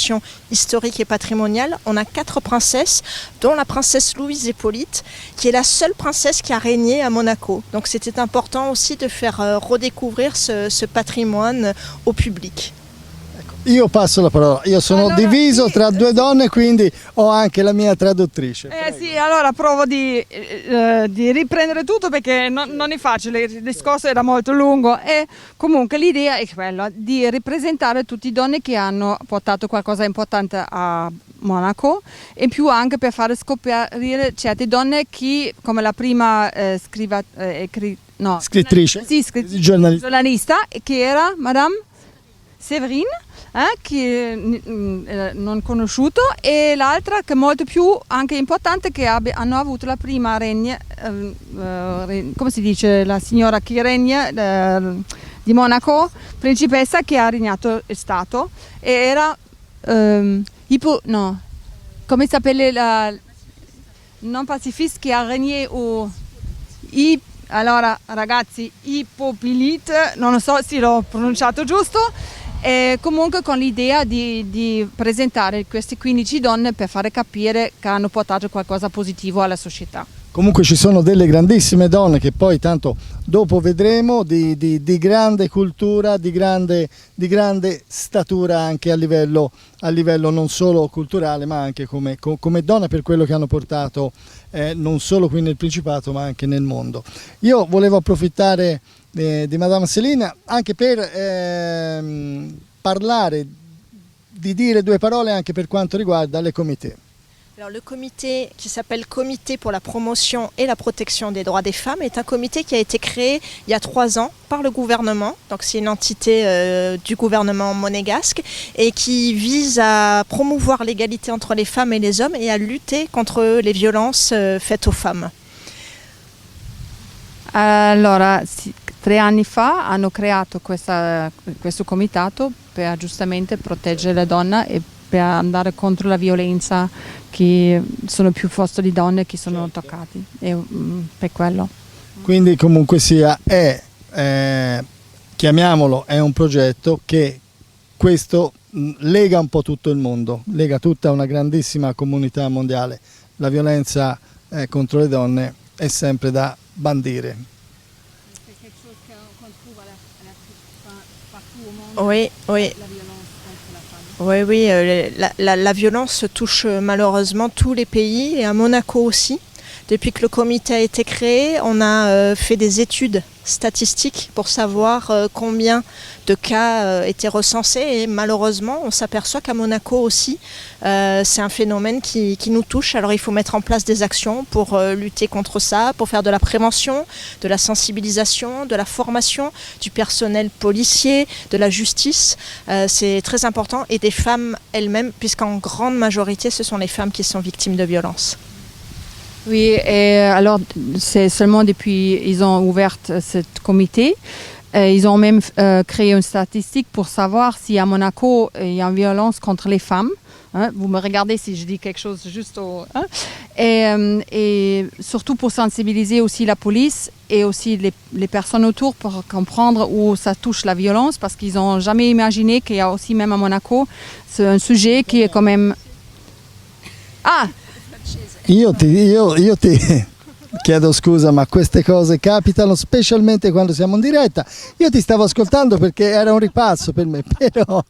M: historique et patrimoniale. On a 4 princesses, dont la princesse Louise Hippolyte, qui est la seule princesse qui a régné à Monaco. Donc c'était important aussi de faire redécouvrir ce patrimoine au public.
A: Io passo la parola, io sono diviso tra 2 donne, quindi ho anche la mia traduttrice.
H: Sì, allora provo di riprendere tutto perché non è facile, il discorso era molto lungo e comunque l'idea è quella di ripresentare tutte le donne che hanno portato qualcosa di importante a Monaco e in più anche per fare scoprire certe donne che, come la prima
A: scrittrice,
H: giornalista, che era Madame Séverine, che non conosciuto, e l'altra che è molto più anche importante, che hanno avuto la prima regna, come si dice, la signora che regna di Monaco, principessa che ha regnato il Stato, e era come si appelle non pacifista, che ha regnato allora ragazzi, Hippolyte, non so se l'ho pronunciato giusto. E comunque con l'idea di presentare queste 15 donne per fare capire che hanno portato qualcosa positivo alla società.
A: Comunque ci sono delle grandissime donne che poi tanto dopo vedremo, di grande cultura, di grande statura anche a livello non solo culturale ma anche come donne, per quello che hanno portato non solo qui nel Principato ma anche nel mondo. Io volevo approfittare di Madame Céline anche per parlare, di dire 2 parole anche per quanto riguarda le comitè.
M: Alors, le comité qui s'appelle Comité pour la promotion et la protection des droits des femmes est un comité qui a été créé il y a 3 ans par le gouvernement. Donc c'est une entité du gouvernement monégasque et qui vise à promouvoir l'égalité entre les femmes et les hommes et à lutter contre les violences faites aux femmes.
H: Allora, 3 anni fa hanno creato questo comitato per giustamente proteggere la donna e per andare contro la violenza, che sono più foste di donne che sono toccati, e per quello.
A: Quindi comunque sia chiamiamolo, è un progetto che questo lega un po' tutto il mondo, lega tutta una grandissima comunità mondiale. La violenza contro le donne è sempre da bandire.
M: Oui. Oui, oui, la violence touche malheureusement tous les pays et à Monaco aussi. Depuis que le comité a été créé, on a fait des études statistiques pour savoir combien de cas étaient recensés et malheureusement on s'aperçoit qu'à Monaco aussi c'est un phénomène qui nous touche. Alors il faut mettre en place des actions pour lutter contre ça, pour faire de la prévention, de la sensibilisation, de la formation du personnel policier, de la justice. C'est très important et des femmes elles-mêmes, puisqu'en grande majorité ce sont les femmes qui sont victimes de violences.
H: Oui, et alors c'est seulement depuis ils ont ouvert ce comité. Ils ont même créé une statistique pour savoir si à Monaco il y a une violence contre les femmes. Hein, vous me regardez si je dis quelque chose juste au... Hein, et surtout pour sensibiliser aussi la police et aussi les personnes autour pour comprendre où ça touche la violence parce qu'ils n'ont jamais imaginé qu'il y a aussi même à Monaco c'est un sujet qui est quand même... Ah!
A: Io ti chiedo scusa, ma queste cose capitano specialmente quando siamo in diretta. Io ti stavo ascoltando perché era un ripasso per me, però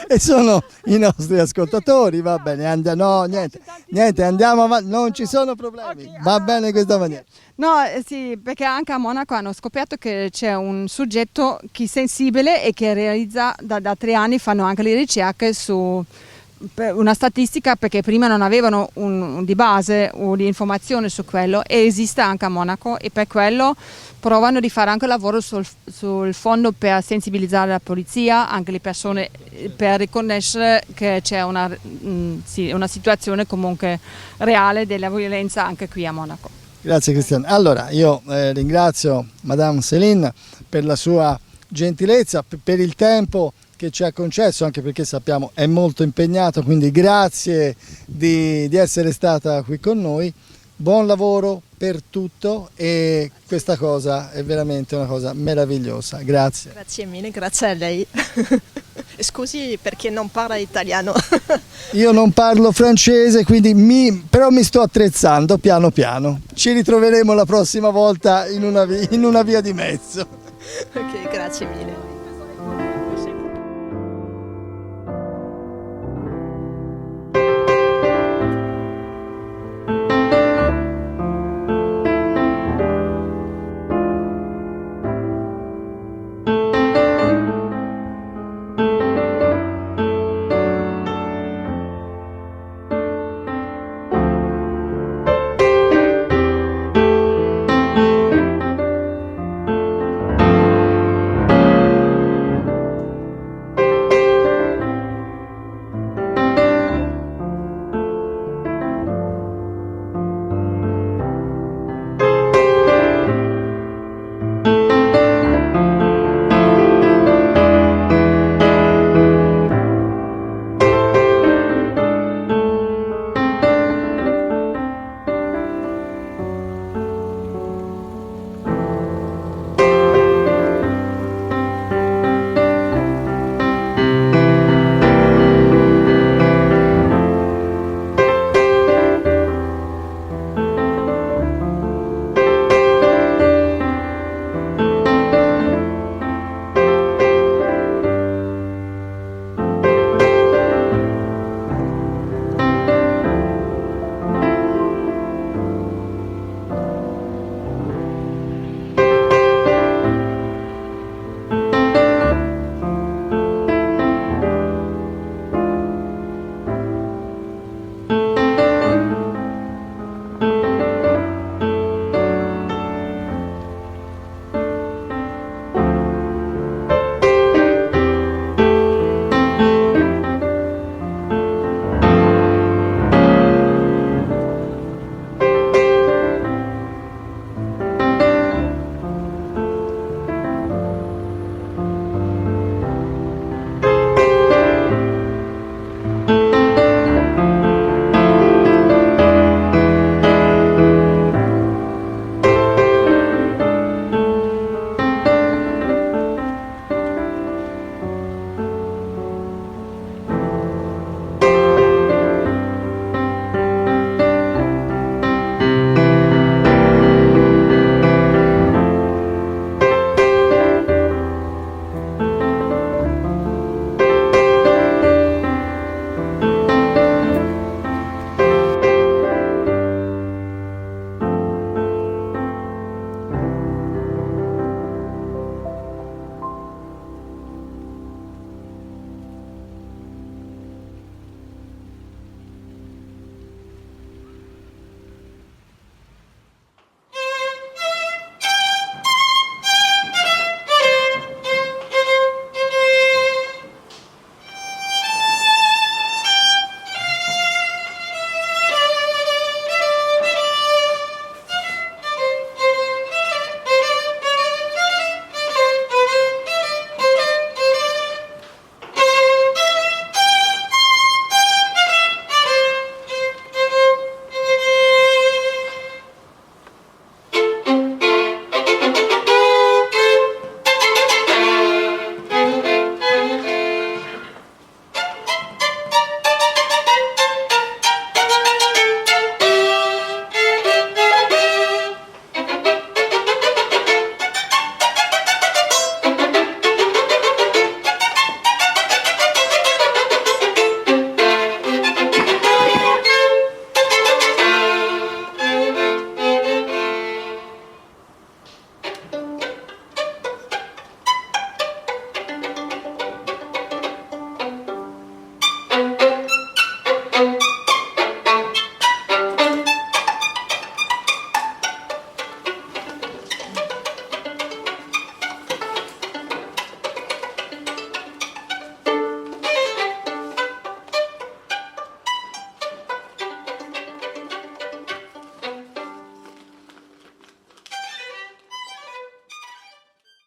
A: e sono i nostri ascoltatori, va bene, no, niente, andiamo avanti, non ci sono problemi, va bene in questa maniera.
H: No, sì, perché anche a Monaco hanno scoperto che c'è un soggetto che è sensibile e che realizza da 3 anni, fanno anche le ricerche su una statistica perché prima non avevano di base o di informazione su quello e esiste anche a Monaco e per quello provano di fare anche lavoro sul fondo per sensibilizzare la polizia, anche le persone per riconoscere che c'è una situazione comunque reale della violenza anche qui a Monaco.
A: Grazie Cristian. Allora io ringrazio Madame Céline per la sua gentilezza, per il tempo che ci ha concesso, anche perché sappiamo è molto impegnato, quindi grazie di essere stata qui con noi, buon lavoro per tutto e questa cosa è veramente una cosa meravigliosa, grazie.
M: Grazie mille, grazie a lei. Scusi perché non parla italiano.
A: Io non parlo francese, quindi però mi sto attrezzando piano piano, ci ritroveremo la prossima volta in una via di mezzo.
M: Ok, grazie mille.